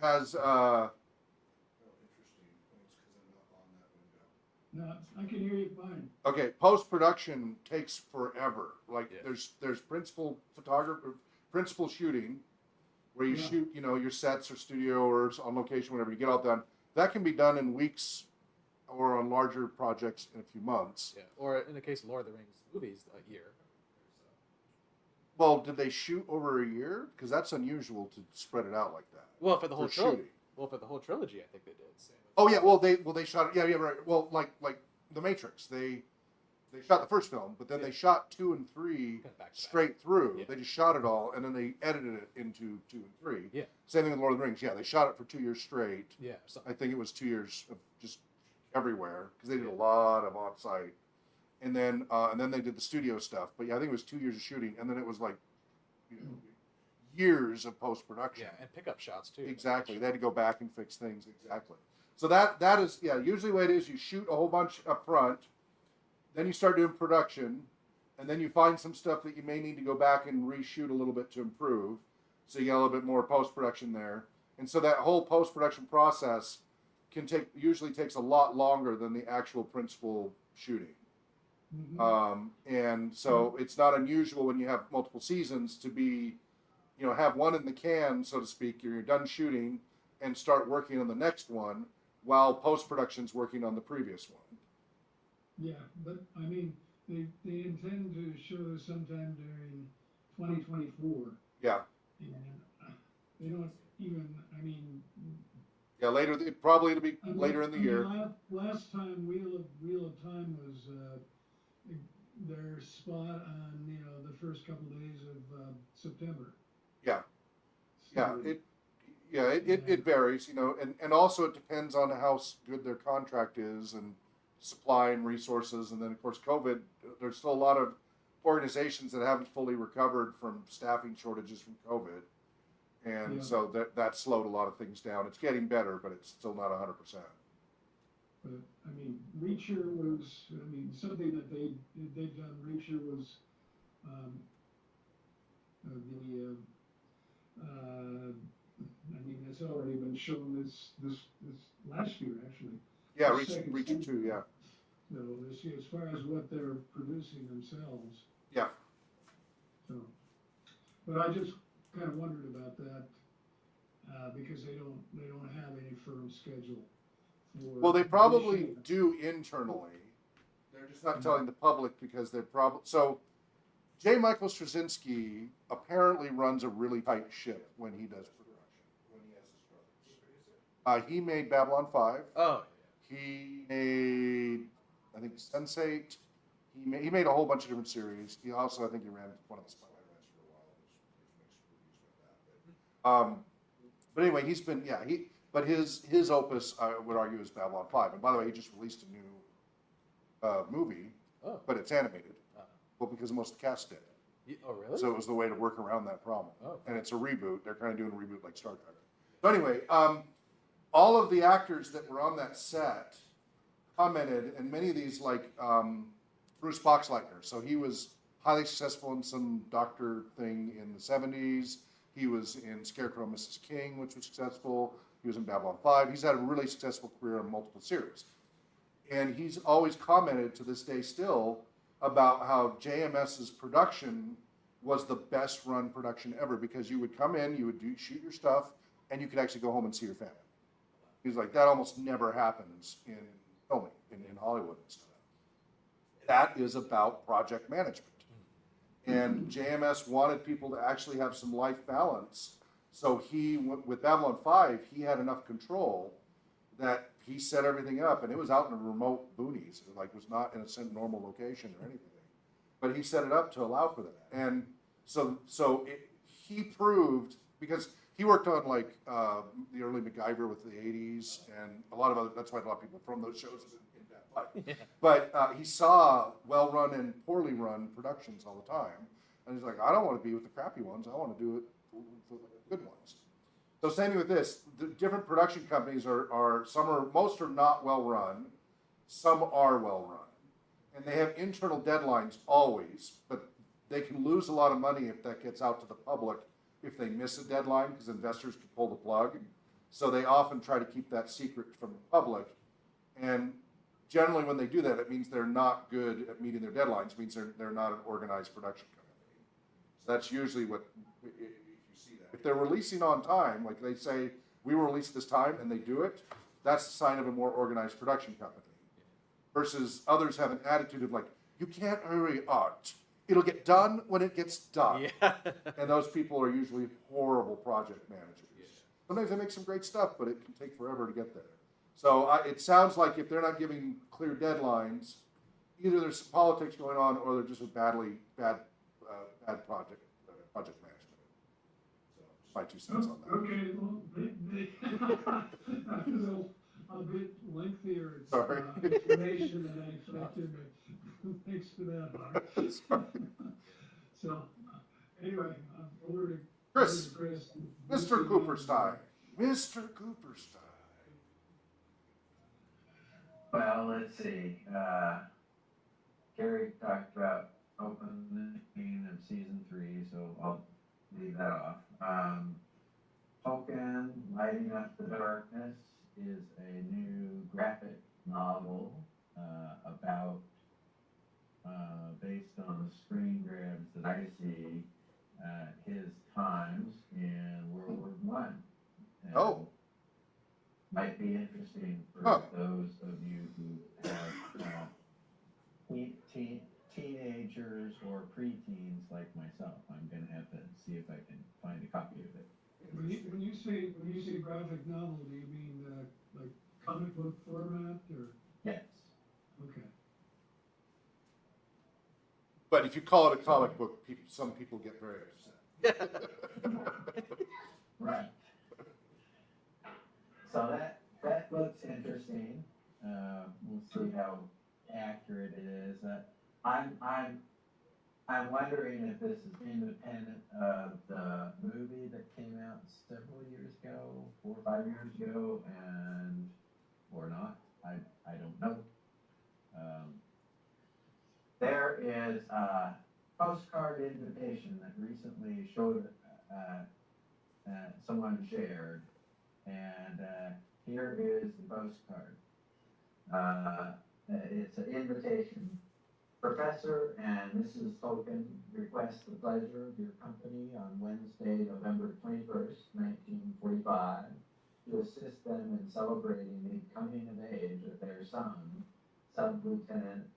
has. No, I can hear you fine. Okay, post production takes forever. Like there's principal principal shooting, where you Yeah. shoot, you know, your sets or studio or on location, whatever, you get all done. That can be done in weeks or on larger projects in a few months. Yeah. Or in the case of Lord of the Rings movies, a year. Well, did they shoot over a year? Because that's unusual to spread it out like that. Well, for the whole trilogy. shooting. Well, for the whole trilogy, I think they did. Oh yeah, well they shot it. Yeah, right. Well, like The Matrix, they shot the first film, but then they shot 2 and 3 Kind of back to straight through. Yeah. They just shot it all, and then they edited it into 2 and 3. Yeah. Same thing with Lord of the Rings. Yeah, they shot it for 2 years straight. Yeah. I think it was 2 years of just everywhere because they did a lot of on-site, and then they did the studio stuff. But yeah, I think it was 2 years of shooting, and then it was like, you know, years of post-production. Yeah, and pickup shots too. Exactly. They had to go back and fix things. Exactly. So that is, yeah, usually the way it is, you shoot a whole bunch up front, then you start doing production, and then you find some stuff that you may need to go back and reshoot a little bit to improve. So you get a little bit more post-production there. And so that whole post-production process usually takes a lot longer than the actual principal shooting. Mhm. And so it's not unusual when you have multiple seasons to be, you know, have one in the can, so to speak. You're done shooting and start working on the next one while post-production's working on the previous one. Yeah, but I mean, they intend to show this sometime during 2024, Yeah. and they don't even. I mean, Yeah, later. It'll be later in the year. Last time Wheel of Time was their spot on the first couple days of September. Yeah. So, Yeah. It varies, you know, and also it depends on how good their contract is and supply and resources, and then of course COVID. There's still a lot of organizations that haven't fully recovered from staffing shortages from COVID, and Yeah. so that slowed a lot of things down. It's getting better, but it's still not 100%. But I mean, Reacher was. I mean, something that they've done. Reacher was I mean, it's already been shown this last year actually. Yeah, The Reacher second 2, season. yeah. So as far as what they're producing themselves. Yeah. So, but I just kind of wondered about that because they don't have any firm schedule for. Well, they probably this year. do internally. They're just not telling the public because they're probably so. J. Michael Straczynski apparently runs a really tight ship when he does production. When he has his struggles. He made Babylon 5. Oh. He made, I think, Sense8. He made a whole bunch of different series. He also, I think, he ran one of the Spotlight Ranch for a while. There's mixed reviews about that. But anyway, he's been, yeah. But his opus, I would argue, is Babylon 5. And by the way, he just released a new movie, but it's animated. Well, because most of the cast did. Oh, really? So it was the way to work around that problem. Oh. And it's a reboot. They're kind of doing a reboot like Star Trek. So anyway, all of the actors that were on that set commented, and many of these, like Bruce Boxleitner. So he was highly successful in some doctor thing in the 70s. He was in Scarecrow and Mrs. King, which was successful. He was in Babylon 5. He's had a really successful career in multiple series. And he's always commented to this day still about how JMS's production was the best run production ever because you would come in, you would shoot your stuff, and you could actually go home and see your family. He's like, that almost never happens in filming, in Hollywood and stuff. That is about project management. And JMS wanted people to actually have some life balance. So with Babylon 5, he had enough control that he set everything up, and it was out in the remote boonies. It was not in a normal location or anything. But he set it up to allow for that. And he proved, because he worked on the early MacGyver with the 80s and a lot of other, that's why a lot of people from those shows in that light. Yeah. But he saw well-run and poorly run productions all the time. And he's like, I don't want to be with the crappy ones. I want to do it with the good ones. So same thing with this. The different production companies most are not well run, some are well run. And they have internal deadlines always, but they can lose a lot of money if that gets out to the public if they miss a deadline because investors can pull the plug. So they often try to keep that secret from the public. And generally when they do that, it means they're not good at meeting their deadlines. It means they're not an organized production company. That's usually what, if you see that. If they're releasing on time, like they say, we will release this time, and they do it, that's a sign of a more organized production company. Versus others have an attitude of like, you can't hurry art. It'll get done when it gets done. Yeah. And those people are usually horrible project managers. Sometimes they make some great stuff, but it can take forever to get there. So it sounds like if they're not giving clear deadlines, either there's some politics going on, or they're just a bad project management. So just my 2 cents on that. Okay, well, that was a bit lengthier Sorry. explanation than I expected, but thanks for that, Mark. So, anyway, over to Chris. Chris. Mr. Cooperstein. Mr. Cooperstein. Well, let's see. Gary talked about opening of season 3, so I'll leave that off. Tolkien, Lighting Up the Darkness, is a new graphic novel about, based on the screen grabs that I see, his times in World War One. Oh. Might be interesting for those of you who have teenagers or preteens like myself. I'm going to have to see if I can find a copy of it. When you say graphic novel, do you mean like comic book format or? Yes. Okay. But if you call it a comic book, some people get very upset. Right. So that looks interesting. We'll see how accurate it is. I'm wondering if this is independent of the movie that came out several years ago, 4 or 5 years ago, or not. I don't know. There is a postcard invitation that recently showed someone shared, and here is the postcard. It's an invitation. Professor and Mrs. Tolkien request the pleasure of your company on Wednesday, November 21st, 1945, to assist them in celebrating the coming of age of their son, Sub-Lieutenant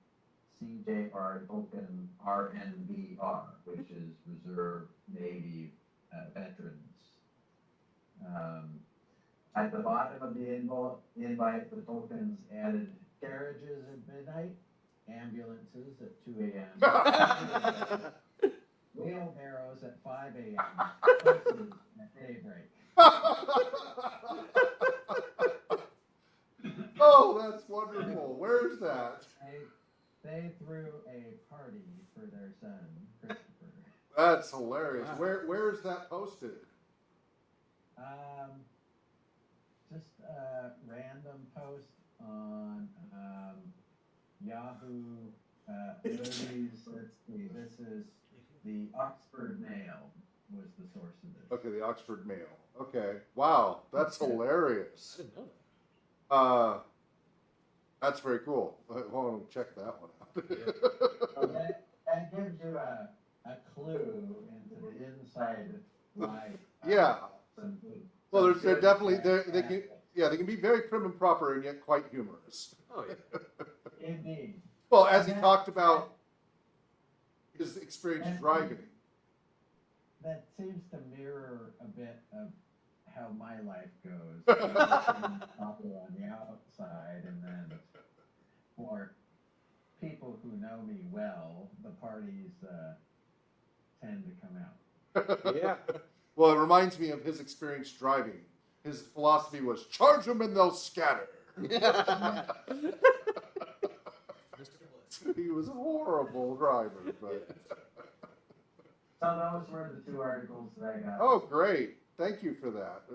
j.r.r, Tolkien, RNBR, which is Reserve Navy veterans. At the bottom of the invite, the Tolkiens added carriages at midnight, ambulances at 2 a.m., wheelbarrows at 5 a.m., horses at daybreak. Oh, that's wonderful. Where's that? They threw a party for their son, Christopher. That's hilarious. Wow. Where is that posted? Just a random post on Yahoo movies. Let's see. This is the Oxford Mail was the source of this. Okay, the Oxford Mail. Okay. Wow, that's hilarious. I didn't know that. That's very cool. I want to check that one out. So that gives you a clue into the inside life. Yeah. Well, they're definitely they can be very prim and proper and yet quite humorous. Oh yeah. Indeed. Well, as he talked about his experience driving. That seems to mirror a bit of how my life goes. Popular on the outside, and then for people who know me well, the parties tend to come out. Yeah. Well, it reminds me of his experience driving. His philosophy was charge them and they'll scatter. He was a horrible driver, but. So those were the 2 articles that I got. Oh, great. Thank you for that.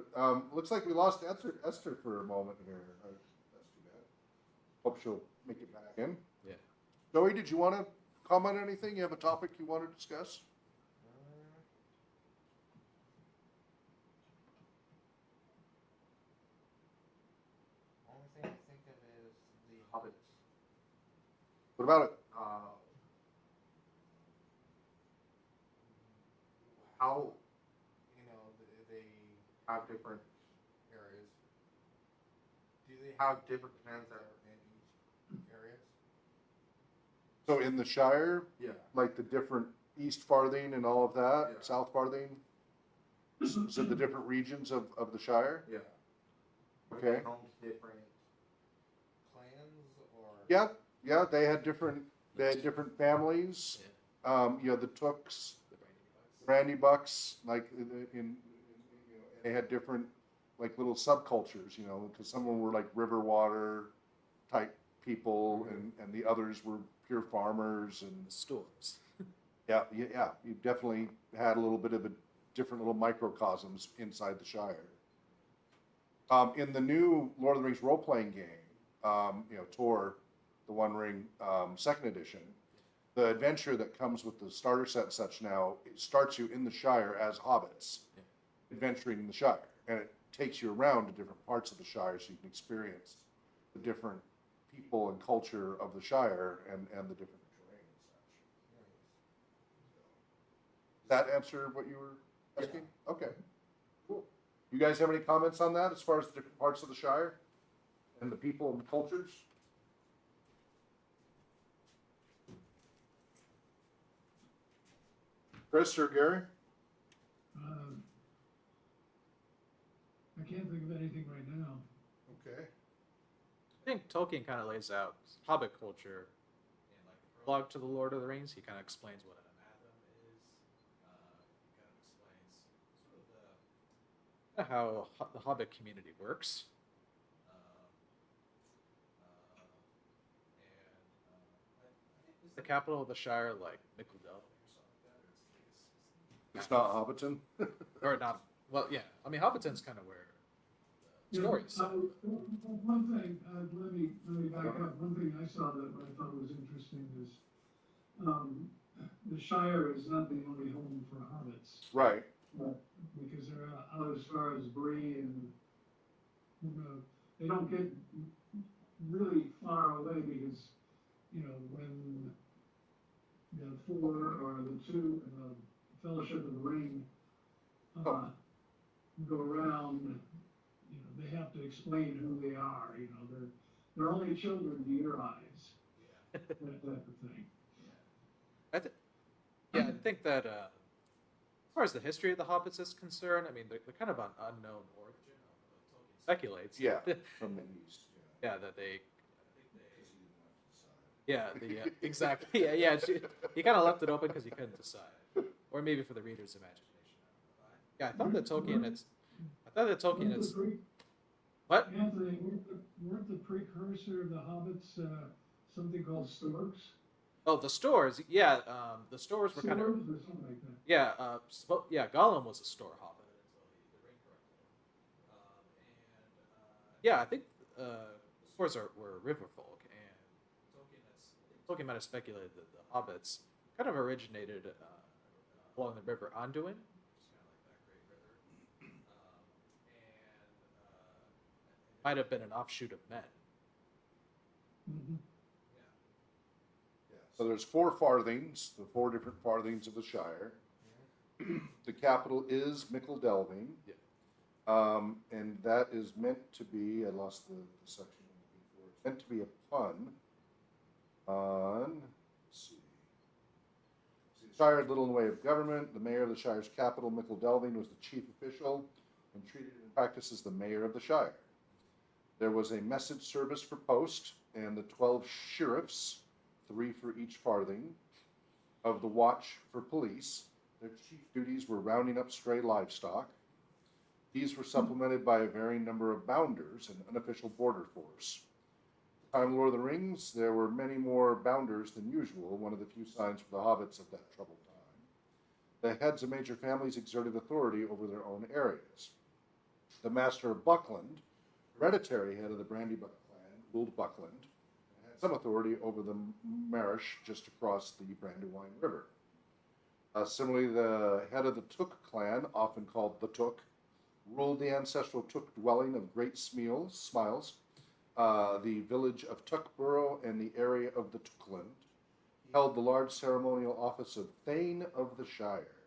Looks like we lost Esther for a moment here. That's too bad. Hope she'll make it back in. Yeah. Joey, did you want to comment on anything? You have a topic you want to discuss? Only thing I think of is the Hobbits. What about it? how, they have different areas. Do they have different clans that are in each areas? So in the Shire, Yeah. like the different East Farthing and all of that, Yeah. South Farthing, so the different regions of the Shire? Yeah. Okay. Home to different clans or? Yeah, they had different families. The Tooks, The Brandy Bucks. Brandy Bucks, like they had different like little subcultures, because some of them were like river water type people, and the others were pure farmers and Storms. yeah. You definitely had a little bit of a different little microcosms inside the Shire. In the new Lord of the Rings role-playing game, Tor, the One Ring, second edition, the adventure that comes with the starter set and such now, it starts you in the Shire as hobbits, adventuring in the Shire, and it takes you around to different parts of the Shire so you can experience the different people and culture of the Shire and the different terrain and such. Does that answer what you were asking? Yeah. Okay, cool. You guys have any comments on that as far as the different parts of the Shire and the people and cultures? Chris or Gary? I can't think of anything right now. Okay. I think Tolkien kind of lays out Hobbit culture in like the prologue to the Lord of the Rings. He kind of explains what an anathema is. He kind of explains sort of how the Hobbit community works. I think is the capital of the Shire like Mickledale or something like that, or It's not Hobbiton? or not. Well, yeah. I mean, Hobbiton's kind of where the story is. One thing, let me back up. One thing I saw that I thought was interesting is, the Shire is not the only home for hobbits. Right. Because they're out as far as Bree and, they don't get really far away because, when the four or the two, Fellowship of the Ring, go around, they have to explain who they are, they're only children to your eyes, that type of thing. I think that as far as the history of the hobbits is concerned, I mean, they're kind of an unknown origin. Tolkien speculates. Yeah, from the East. Yeah, that they. Yeah, exactly. Yeah. He kind of left it open because he couldn't decide, or maybe for the reader's imagination. Yeah, I thought that Tolkien. What? Anthony, weren't the precursor of the hobbits something called storks? Oh, the stores. Yeah, the stores were kind of. Or something like that. Yeah, Gollum was a store hobbit until he the ring corrupted him. Yeah, I think the stores were river folk, and Tolkien might have speculated that the hobbits kind of originated along the river Anduin, which is kind of like that great river, and it might have been an offshoot of men. Mm-hmm. So there's 4 farthings, the 4 different farthings of the Shire. The capital is Mickledelving. Yeah. And that is meant to be, I lost the section before, it's meant to be a pun on, let's see. The Shire had little in the way of government. The mayor of the Shire's capital, Mickledelving, was the chief official and treated in practice as the mayor of the Shire. There was a message service for post, and the 12 sheriffs, 3 for each farthing, of the watch for police. Their chief duties were rounding up stray livestock. These were supplemented by a varying number of bounders, an unofficial border force. At the time of Lord of the Rings, there were many more bounders than usual, one of the few signs for the hobbits of that troubled time. The heads of major families exerted authority over their own areas. The Master of Buckland, hereditary head of the Brandybuck clan, ruled Buckland, and had some authority over the Marish just across the Brandywine River. Similarly, the head of the Took clan, often called the Took, ruled the ancestral Took dwelling of Great Smiles, the village of Tuckborough and the area of the Tookland. He held the large ceremonial office of Thane of the Shire.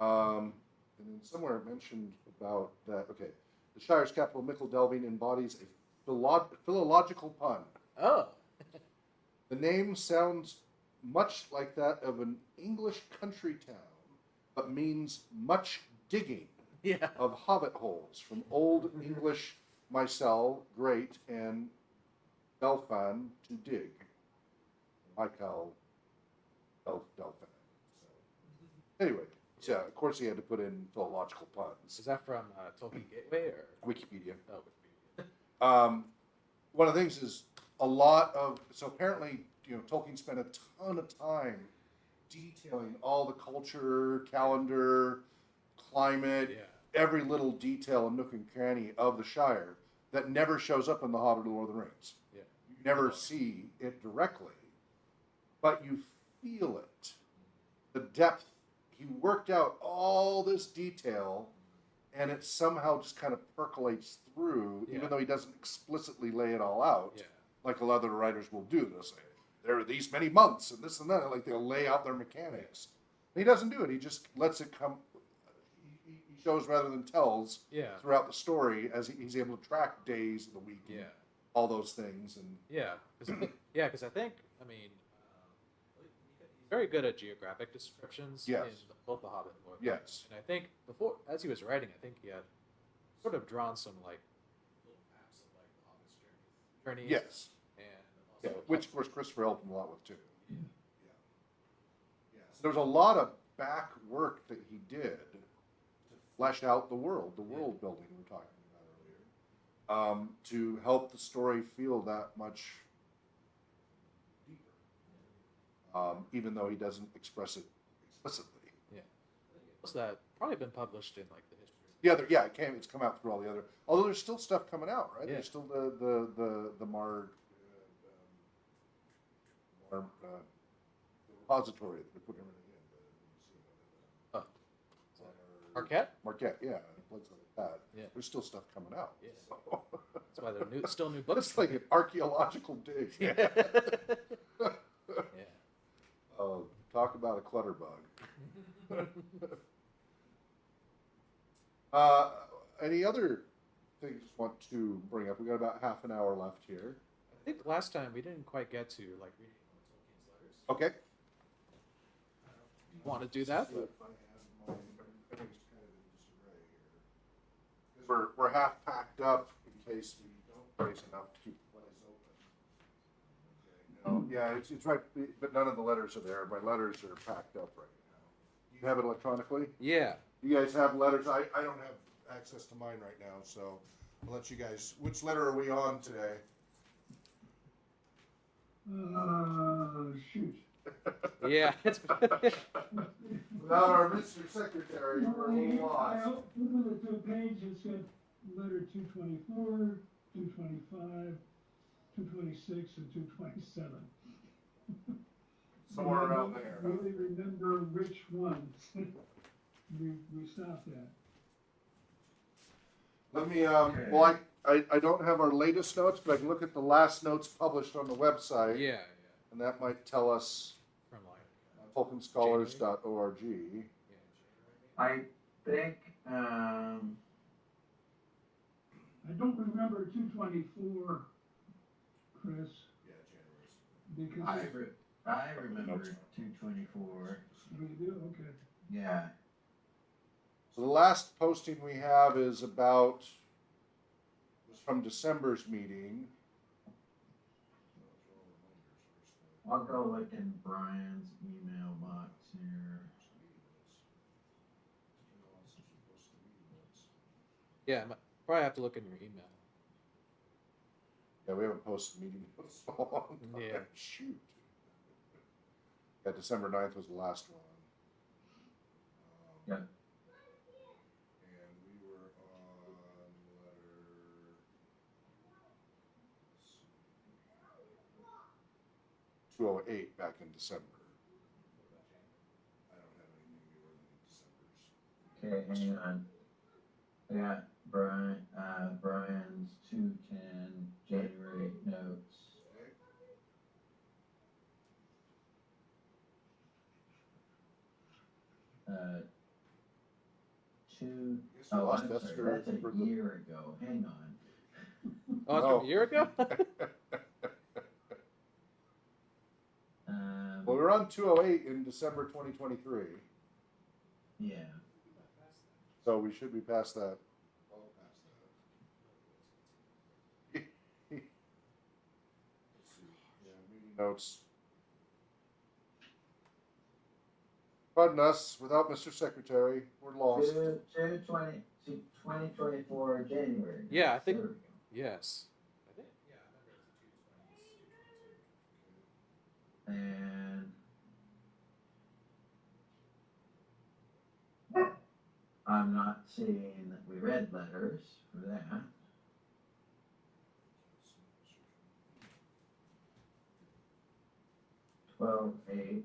And then somewhere it mentioned about that. Okay, the Shire's capital, Mickle-Delving, embodies a philological pun. Oh. The name sounds much like that of an English country town, but means much digging Yeah. of hobbit holes from Old English Mysel, great, and Belfan, to dig. Michael Delphin. So, anyway, so yeah, of course he had to put in philological puns. Is that from Tolkien Gateway or Wikipedia. Oh, Wikipedia. One of the things is a lot of, so apparently, Tolkien spent a ton of time detailing all the culture, calendar, climate, Yeah. every little detail and nook and cranny of the Shire that never shows up in The Hobbit or Lord of the Rings. Yeah. You never see it directly, but you feel it. The depth. He worked out all this detail, and it somehow just kind of percolates through, Yeah. even though he doesn't explicitly lay it all out, Yeah. like a lot of the writers will do. They'll say, there are these many months, and this and that. Like, they'll lay out their mechanics. And he doesn't do it. He just lets it come. He shows rather than tells Yeah. throughout the story, as he's able to track days of the week, and Yeah. all those things. And Yeah. Because I think, he's very good at geographic descriptions Yes. in both The Hobbit and Lord of the Yes. Rings. And I think before, as he was writing, I think he had sort of drawn some like little maps of like the Hobbit's journeys. yes, And yeah, also which of course Christopher helped him a lot with too. Yeah. Yeah. So there was a lot of back work that he did to flesh out the world building we were talking about earlier, to help the story feel that much deeper, even though he doesn't express it explicitly. Yeah. What's that? Probably been published in like the history. Yeah, it's come out through all the other. Although there's still stuff coming out, right? Yeah. There's still the Mar, the repository that they put everything in. The museum. Marquette? Marquette, yeah, places like that. Yeah. There's still stuff coming out. Yeah. So. That's why they're still new books. It's like an archaeological dig. Yeah. Yeah. Oh, talk about a clutter bug. Any other things you want to bring up? We got about half an hour left here. I think last time we didn't quite get to like reading Tolkien's letters. Okay. Want to do that? But We're half packed up in case we don't raise enough to keep the place open. Okay, no, yeah, it's right, but none of the letters are there. My letters are packed up right now. Do you have it electronically? yeah. You guys have letters? I don't have access to mine right now, so I'll let you guys. Which letter are we on today? Shoot. Yeah. It's Without our Mr. Secretary, we're a little I lost. opened the page, it's got letter 224, 225, 226, and 227. Somewhere I around don't there. really remember which one we stopped at. Let me, well, I don't have our latest notes, but I can look at the last notes published on the website. yeah. And that might tell us From like TolkienScholars.org. I think, I don't remember 224, Chris, because I remember 224. we do, okay. Yeah. So the last posting we have is about, was from December's meeting. I'll go look in Brian's email box here. Yeah. Probably have to look in your email. Yeah, we haven't posted meeting notes in a long time. Yeah. Shoot. Yeah, December 9th was the last one. Yeah. And we were on letter. 208 back in December. I don't have anything newer than December's. Okay, hang on. I got Brian's 210 January notes. Okay. two. Guess we Oh, lost I'm that's sorry. for- That's a for the- year ago. Hang on. Oh, it's from a year ago. Well, we were on 208 in December 2023, Yeah. so we should be past that. Well past that. Let's see. Yeah, meeting notes. Pardon us, without Mr. Secretary, we're lost. 2024 January. Yeah, I think. There we go. Yes. I think. Yeah, I remember it's And I'm not seeing that we read letters for that. 12/8.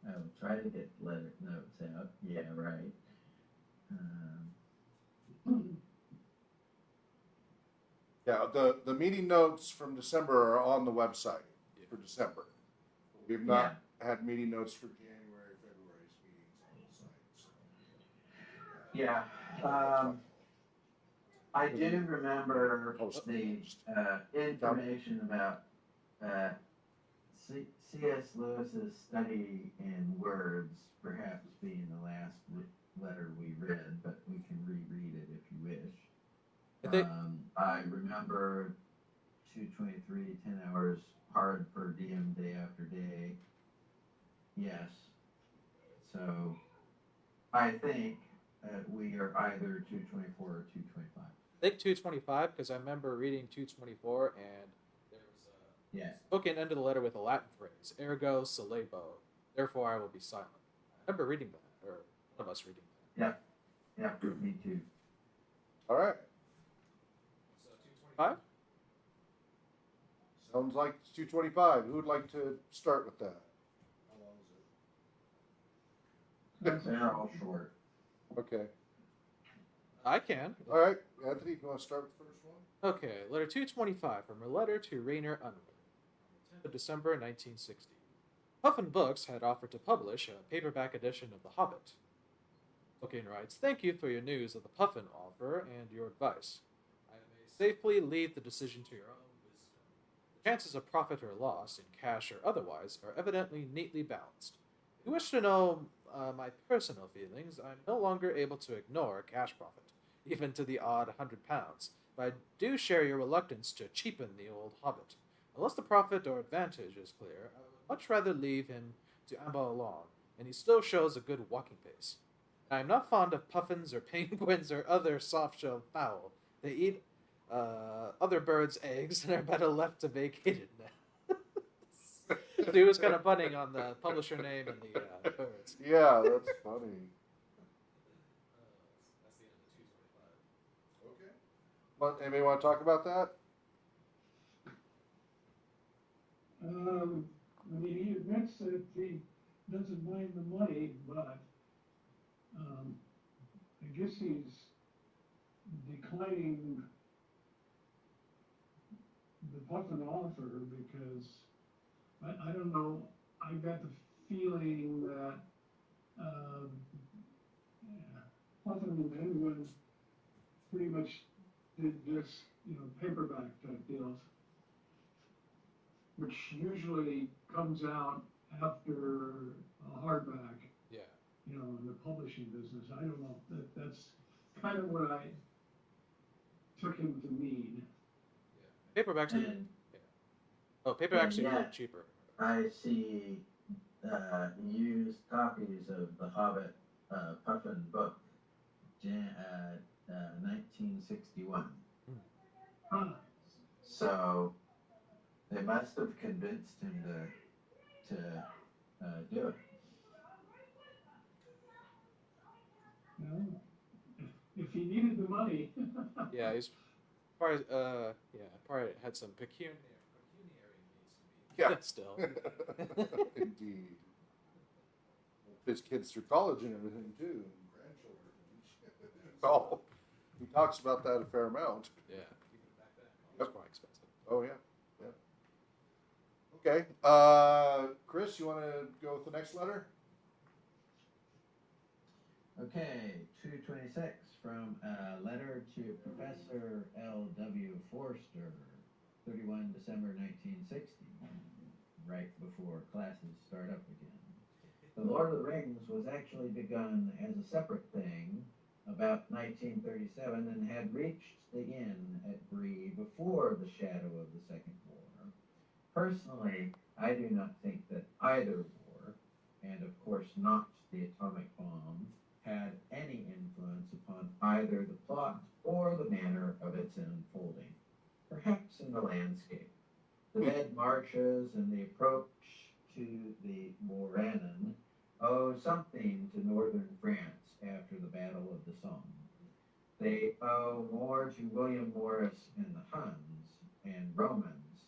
I will try to get letter notes out. Yeah, right. Yeah, the meeting notes from December are on the website for December. We've not had meeting notes for January, February's meetings on the site. So. Yeah. I do remember the information about C.S. Lewis's study in words perhaps being the last letter we read, but we can reread it if you wish. I remember 223, 10 hours hard per diem day after day. Yes. So I think we are either 224 or 225. I think 225 because I remember reading 224 and there was a spoken end of the letter with a Latin phrase, ergo salebo, therefore I will be silent. I remember reading that, or one of us reading that. Yeah, me too. All right. So 225? Sounds like it's 225. Who would like to start with that? How long is it? They're all short. Okay. I can. All right, Anthony, you want to start with the first one? Okay, letter 225 from a letter to Rainer Unwin, 10th of December 1960. Puffin Books had offered to publish a paperback edition of The Hobbit. Tolkien writes, "Thank you for your news of the Puffin offer and your advice. I may safely leave the decision to your own wisdom. The chances of profit or loss, in cash or otherwise, are evidently neatly balanced. If you wish to know my personal feelings, I'm no longer able to ignore cash profit, even to the odd £100, but I do share your reluctance to cheapen the old Hobbit. Unless the profit or advantage is clear, I would much rather leave him to amble along, and he still shows a good walking pace. I am not fond of puffins or penguins or other soft-shelled fowl. They eat other birds' eggs and are better left to vacated nests." So he was kind of bunning on the publisher name and the birds. Yeah, that's funny. That's the end of 225. Okay. Well, anybody want to talk about that? I mean, he admits that he doesn't mind the money, but I guess he's declining the Puffin offer because I don't know. I got the feeling that Puffin and Penguin pretty much did just paperback type deals, which usually comes out after a hardback. Yeah. In the publishing business. I don't know. That's kind of what I took him to mean. Yeah. Paperbacks. And, paperbacks are a little cheaper. I see used copies of the Hobbit Puffin book, 1961. Huh. So they must have convinced him to do it. No. If he needed the money. Yeah, he's probably probably had some pecuniary needs to be. Yeah. Still. Indeed. His kids through college and everything too, and grandchildren. Oh, he talks about that a fair amount. Yeah. Even back then, it was quite expensive. Oh yeah, yeah. Okay, Chris, you want to go with the next letter? Okay, 226 from a letter to Professor L.W. Forster, 31 December 1960, right before classes start up again. The Lord of the Rings was actually begun as a separate thing about 1937 and had reached the inn at Bree before the shadow of the Second War. Personally, I do not think that either war, and of course not the atomic bomb, had any influence upon either the plot or the manner of its unfolding. Perhaps in the landscape. The dead marshes and the approach to the Moranon owe something to northern France after the Battle of the Somme. They owe more to William Morris and the Huns and Romans,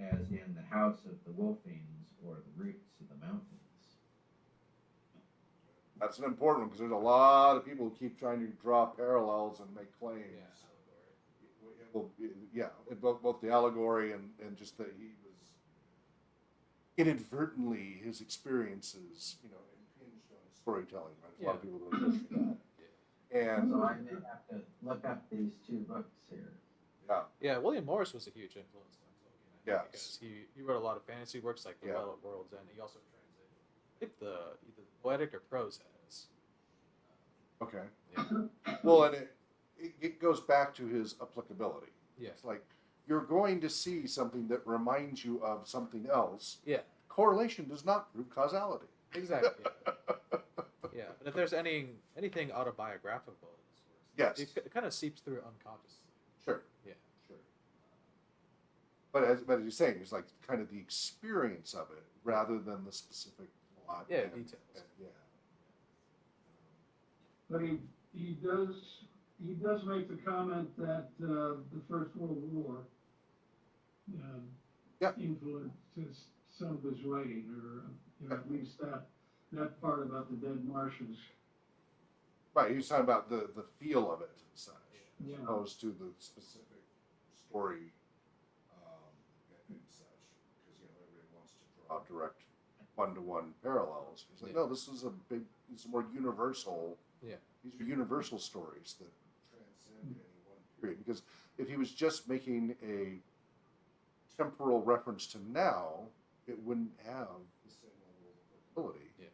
as in the House of the Wolfings or the Roots of the Mountains. That's an important one because there's a lot of people who keep trying to draw parallels and make claims. Both the allegory and just that he was inadvertently his experiences, impinged on his storytelling. Right? A lot of people really push for that. And So I may have to look up these two books here. Yeah, William Morris was a huge influence on Tolkien. Yes. Because he wrote a lot of fantasy works like The Well at World's End. He also translated, I think, either poetic or prose has. Okay. Yeah. Well, and it goes back to his applicability. Yeah. It's like you're going to see something that reminds you of something else. Yeah. Correlation does not prove causality. Exactly. Yeah. Yeah. But if there's anything autobiographical in his works, Yes. it kind of seeps through unconsciously. Sure. Yeah. Sure. But as you're saying, it's like kind of the experience of it rather than the specific plot. Yeah, details. Yeah. But he does make the comment that the First World War influenced some of his writing, or at least that part about the dead marshes. Right. He was talking about the feel of it and such, Yeah. as opposed to the specific story and such. Because everybody wants to draw direct one-to-one parallels. He's like, no, this is it's a more universal. Yeah. These are universal stories that transcend any one period. Because if he was just making a temporal reference to now, it wouldn't have the same level of applicability. Yeah.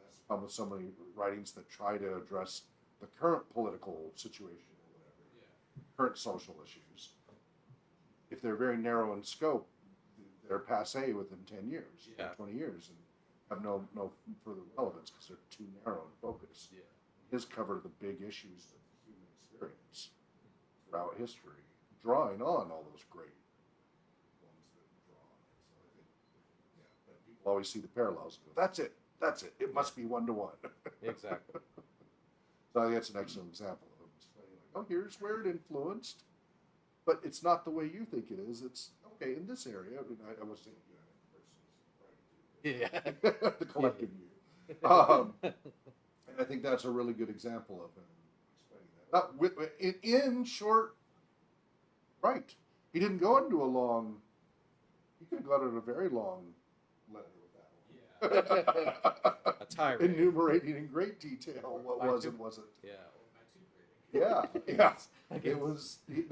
That's the problem with so many writings that try to address the current political situation or whatever, current social issues. If they're very narrow in scope, they're passé within 10 years, 20 years, and have no further relevance because they're too narrow in focus. Yeah. His cover the big issues of human experience throughout history, drawing on all those great ones that draw on it. So I think, but people always see the parallels. That's it. It must be one-to-one. Exactly. So I think that's an excellent example of him explaining, like, oh, here's where it influenced, but it's not the way you think it is. It's okay in this area. I was thinking Yeah. the collective you. And I think that's a really good example of him explaining that. In short, right. He didn't go into a long, he could have gone into a very long letter with that one. Yeah. A tirade. Enumerating in great detail what was and wasn't. Yeah. Yeah. There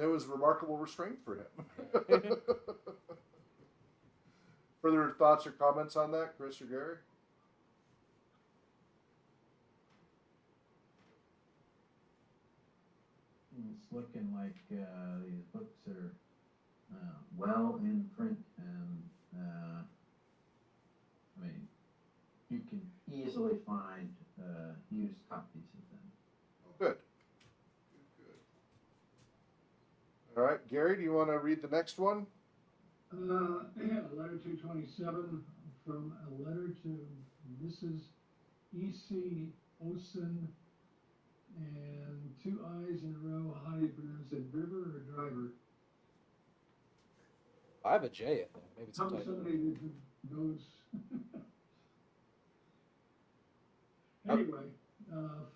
was remarkable restraint for him. Further thoughts or comments on that, Chris or Gary? It's looking like these books are well in print, and you can easily find used copies of them. Good. All right, Gary, do you want to read the next one? Yeah, letter 227 from a letter to Mrs. E.C. Olson, and 2 I's in a row. How do you pronounce it? River or driver? I have a J in there. Maybe it's a typo. Somebody who knows. Anyway,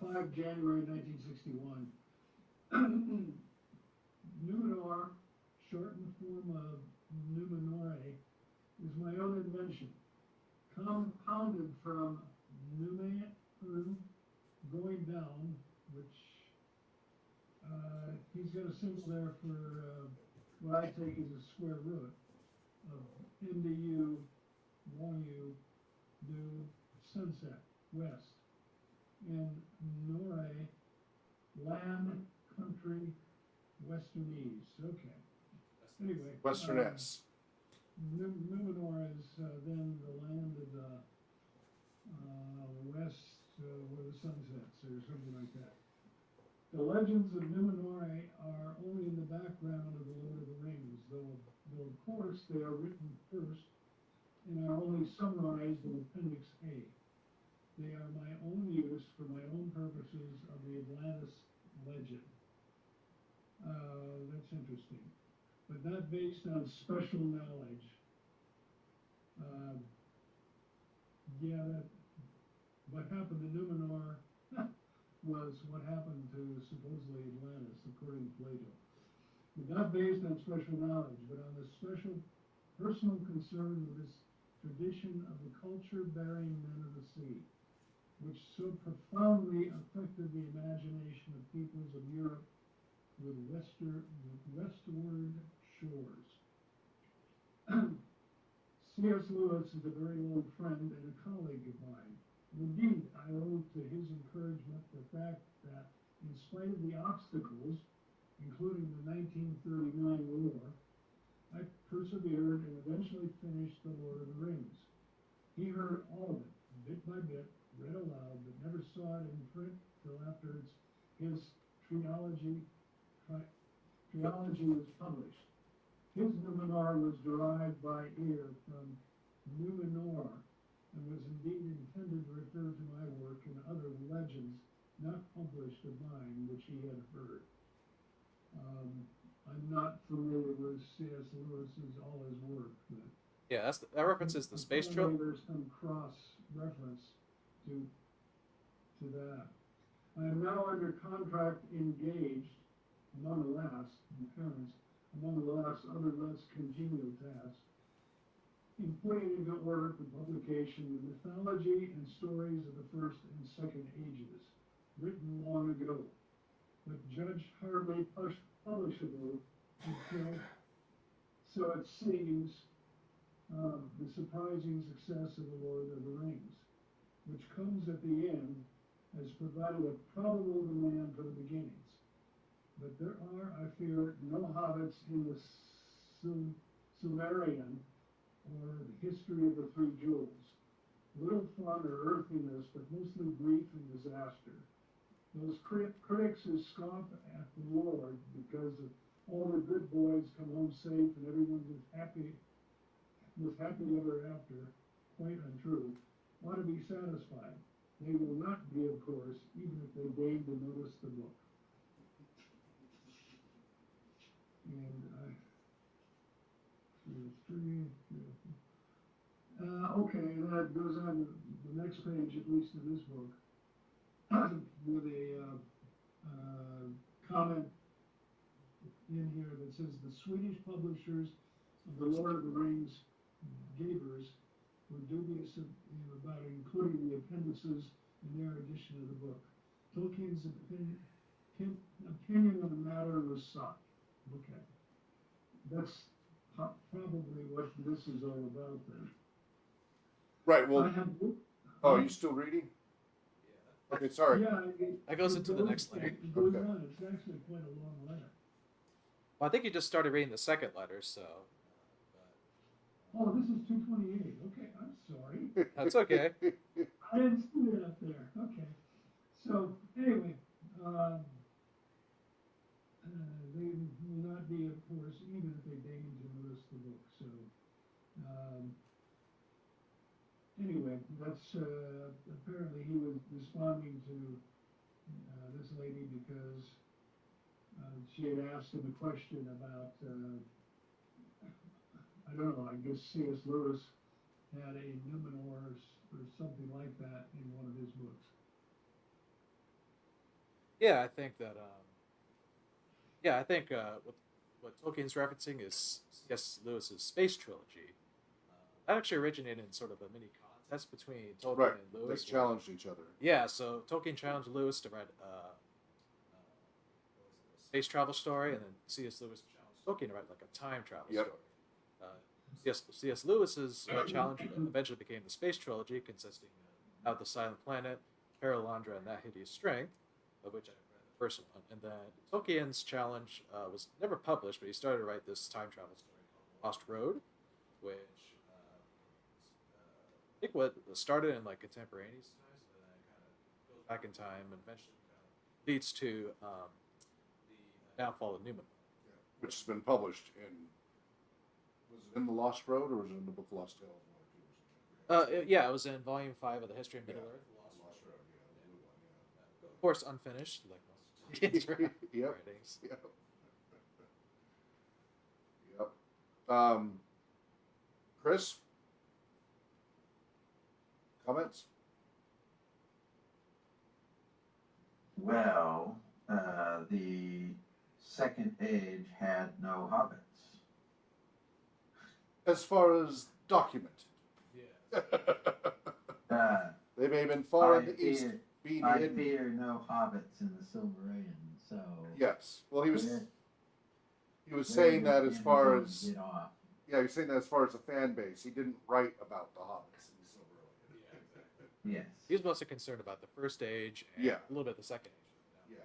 5 January 1961. Numenor, shortened form of Numenore, is my own invention. Compounded from Numenor, going down, which he's got a symbol there for what I take as a square root of MDU, WU, due sunset, west, and Nore, land, country, westernese. Okay. Anyway. Western S. Numenor is then the land of the west where the sun sets, or something like that. The legends of Numenor are only in the background of the Lord of the Rings, though of course they are written first and are only summarized in Appendix A. They are my own use for my own purposes of the Atlantis legend. That's interesting, but not based on special knowledge. Yeah, what happened to Numenor was what happened to supposedly Atlantis, according to Plato. But not based on special knowledge, but on the special personal concern with this tradition of the culture-bearing men of the sea, which so profoundly affected the imagination of peoples of Europe with westward shores. C.S. Lewis is a very old friend and a colleague of mine. Indeed, I owe to his encouragement the fact that, in spite of the obstacles, including the 1939 war, I persevered and eventually finished The Lord of the Rings. He heard all of it, bit by bit, read aloud, but never saw it in print till after his trilogy was published. His Numenor was derived by ear from Numenor, and was indeed intended to refer to my work and other legends not published of mine, which he had heard. I'm not familiar with C.S. Lewis's all his work, but Yeah, that references the space trilogy. there's some cross reference to that. I am now under contract engaged, among the last other less congenial tasks, in putting into order for publication the mythology and stories of the first and second ages, written long ago, but judged hardly publishable until, so it seems, the surprising success of The Lord of the Rings, which comes at the end, has provided a probable demand for the beginnings. But there are, I fear, no hobbits in the Silmarillion or the history of the Three Jewels. Little fun or earthiness, but mostly grief and disaster. Those critics who scoff at the Lord because of all the good boys come home safe and everyone is happy ever after, quite untrue, ought to be satisfied. They will not be, of course, even if they deign to notice the book. And okay, that goes on to the next page, at least in this book, with a comment in here that says the Swedish publishers of The Lord of the Rings, Gabers, were dubious about including the appendices in their edition of the book. Tolkien's opinion on the matter was sought. Okay. That's probably what this is all about then. Right. Well. Are you still reading? Yeah. Okay. Sorry. Yeah. That goes into the next letter. It goes on. It's actually quite a long letter. Well, I think you just started reading the second letter, so. Oh, this is 228. Okay, I'm sorry. That's okay. I didn't see it up there. Okay. So anyway, they will not be, of course, even if they deign to notice the book. So anyway, that's apparently he was responding to this lady because she had asked him a question about I don't know, I guess C.S. Lewis had a Numenor or something like that in one of his books. Yeah, I think that. What Tolkien's referencing is C.S. Lewis's space trilogy. That actually originated in sort of a mini contest between Tolkien Right. and They Lewis. challenged each other. Yeah, so Tolkien challenged Lewis to write a space travel story, and then C.S. Lewis challenged Tolkien to write like a time travel Yep. story. C.S. Lewis's challenge eventually became the space trilogy, consisting of Out the Silent Planet, Paralandra, and That Hideous Strength, of which I read the first one. And then Tolkien's challenge was never published, but he started to write this time travel story called Lost Road, which I think what started in like contemporaneous times, and then kind of goes back in time, and eventually leads to the downfall of Numenor. Which has been published in. Was it in the Lost Road or was it in the book Lost Tales? Yeah, it was in Volume 5 of the History of Middle Earth. Lost Road, yeah, the blue one, Of course, unfinished, like most Tolkien's Yep. writings. yeah. Yep. Chris, comments? Well, the Second Age had no hobbits. As far as documented, Yeah. they may have been far I in the east, fear, being I hidden. fear no hobbits in the Silmarillion. So Yes. Well, he was where saying that did as far Amazon as get off? yeah, he was saying that as far as the fan base, he didn't write about the hobbits in Silmarillion. Yeah, exactly. Yes. He was mostly concerned about the First Age and Yeah. a little bit of the Second Age. Yeah,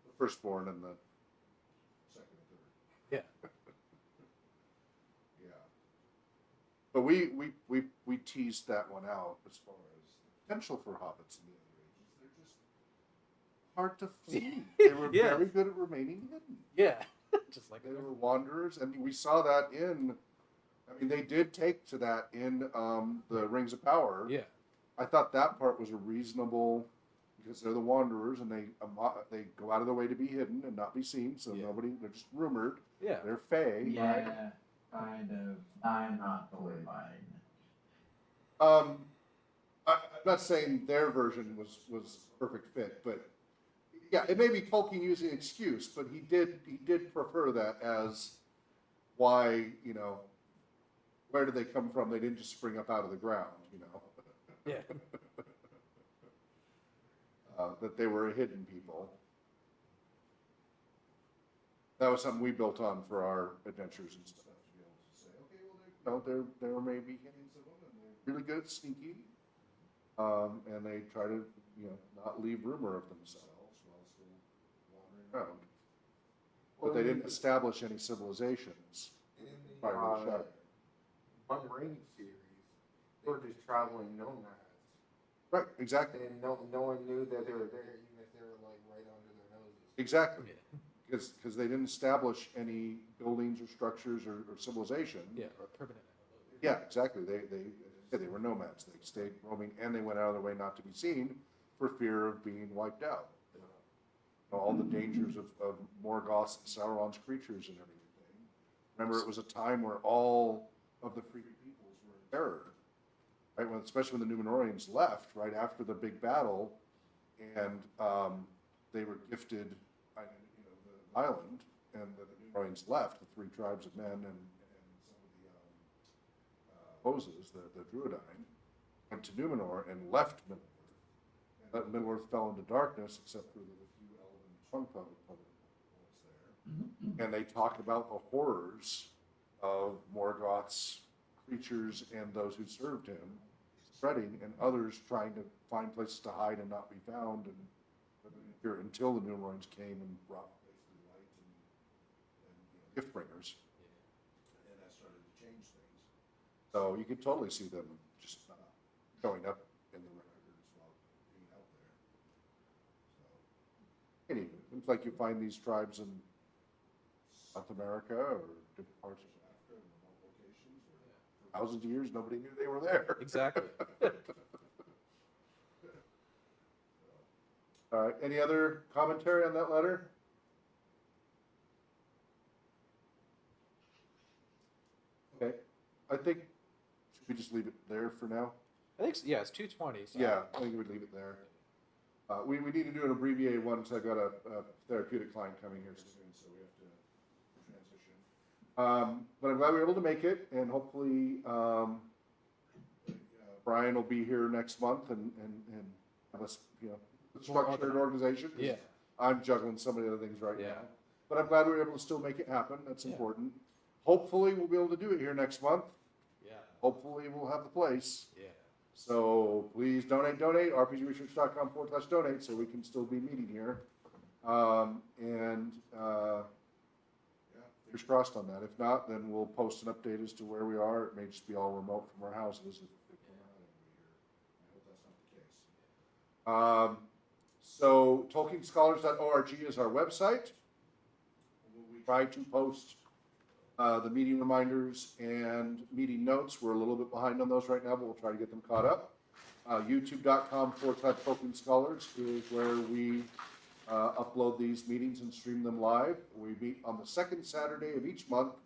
the firstborn and the second and third. Yeah. Yeah. But we teased that one out as far as the potential for hobbits in the other ages. They're just hard to see. They were Yeah. very good at remaining hidden. Yeah. Just like They were wanderers, and we saw that in. I mean, they did take to that in the Rings of Power. Yeah. I thought that part was a reasonable, because they're the wanderers, and they go out of their way to be hidden and not be seen, so Yeah. nobody. They're just rumored. Yeah. They're fae. Yeah, kind of. I'm not fully buying it. I'm not saying their version was perfect fit, but yeah, it may be Tolkien using an excuse, but he did prefer that as why, where did they come from? They didn't just spring up out of the ground, Yeah. that they were a hidden people. That was something we built on for our adventures and stuff, to be able to say, okay, well, there may be beginnings of them, and they're really good at sneaking, and they try to, not leave rumor of themselves while still wandering around. But they didn't establish any civilizations In the prior to the Shadow. One Ring series, they were just traveling nomads, Right, exactly. and no one knew that they were there, even if they were like right under their noses. Exactly. Yeah. Because they didn't establish any buildings or structures or civilization. Yeah. Permanent. Yeah, exactly. They were nomads. They stayed roaming, and they went out of their way not to be seen for fear of being wiped out. All the dangers of Morgoth's and Sauron's creatures and everything. Remember, it was a time where all of the free peoples were in terror, right? Especially when the Númenóreans left right after the big battle, and they were gifted, the island, and the Númenóreans left, the 3 tribes of men and some of the Hoses, the Druidine, went to Númenor and left Middle-earth. And Middle-earth fell into darkness except for the few elven trunk puppets there. And they talk about the horrors of Morgoth's creatures and those who served him spreading, and others trying to find places to hide and not be found, and until the Númenóreans came and brought basically light and gift bringers. And that started to change things. So you could totally see them just showing up in the records while being out there. So, anyway, it looks like you find these tribes in South America or different parts of Africa and remote locations where for thousands of years nobody knew they were there. Exactly. All right, any other commentary on that letter? Okay, I think, should we just leave it there for now? I think, yeah, it's 2:20. So. Yeah, I think we'd leave it there. We need to do an abbreviated one because I've got a therapeutic client coming here soon, so we have to transition. But I'm glad we were able to make it, and hopefully Brian will be here next month and have us, structured organization. 'Cause Yeah. I'm juggling so many other things right Yeah. now. But I'm glad we were able to still make it happen. That's Yeah. important. Hopefully we'll be able to do it here next month. Yeah. Hopefully we'll have the place. Yeah. So please donate, rpgresearch.com/donate so we can still be meeting here. Fingers crossed on that. If not, then we'll post an update as to where we are. It may just be all remote from our houses if we're not able to be here. I hope that's not the case. So TolkienScholars.org is our website. We try to post the meeting reminders and meeting notes. We're a little bit behind on those right now, but we'll try to get them caught up. YouTube.com/Tolkien Scholars is where we upload these meetings and stream them live. We meet on the second Saturday of each month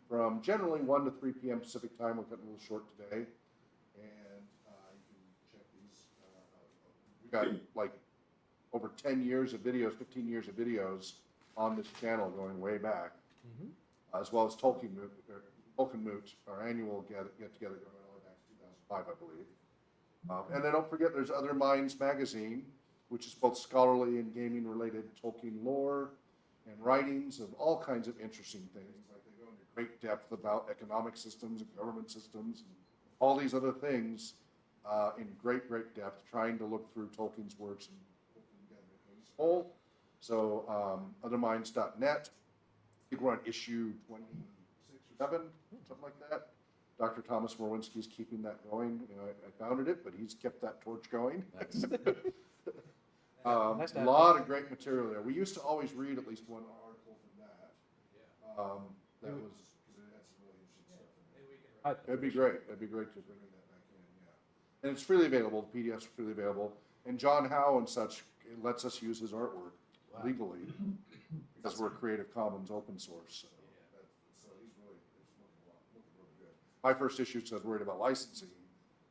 from generally 1 to 3 p.m. Pacific time. We're cutting a little short today. And you can check these. We got like over 10 years of videos, 15 years of videos on this channel going way back. Mm-hmm. As well as Tolkien Moot, our annual get-together going all the way back to 2005, I believe. And then don't forget there's Other Minds magazine, which is both scholarly and gaming-related Tolkien lore and writings of all kinds of interesting things. Like they go into great depth about economic systems and government systems and all these other things in great depth, trying to look through Tolkien's works and put them together in a whole. So otherminds.net. I think we're on issue 26 or 7, something like that. Dr. Thomas Morwinski is keeping that going. I founded it, but he's kept that torch going. Nice. A lot of great material there. We used to always read at least one article from that. That was because it had some really interesting stuff in it. It'd be great. It'd be great to bring that back in. Yeah, and it's freely available. The PDFs are freely available. And John Howe and such lets us use his artwork legally because we're a Creative Commons open source. So he's really looking really good. My first issue says worried about licensing.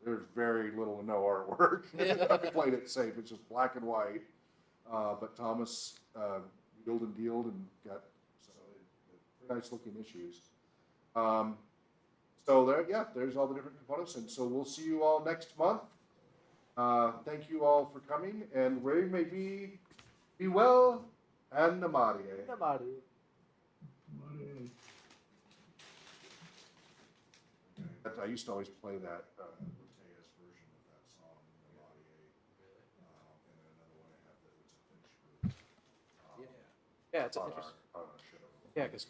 There's very little to no artwork. I played it safe. It's just black and white. But Thomas wheeled and dealed and got nice looking issues. So there's all the different components. And so we'll see you all next month. Thank you all for coming. And where you may be well and Namadi. I used to always play that Matea's version of that song, Namadi. And another one I have that was a Finch group. Yeah, it's on interesting. our show. Yeah, because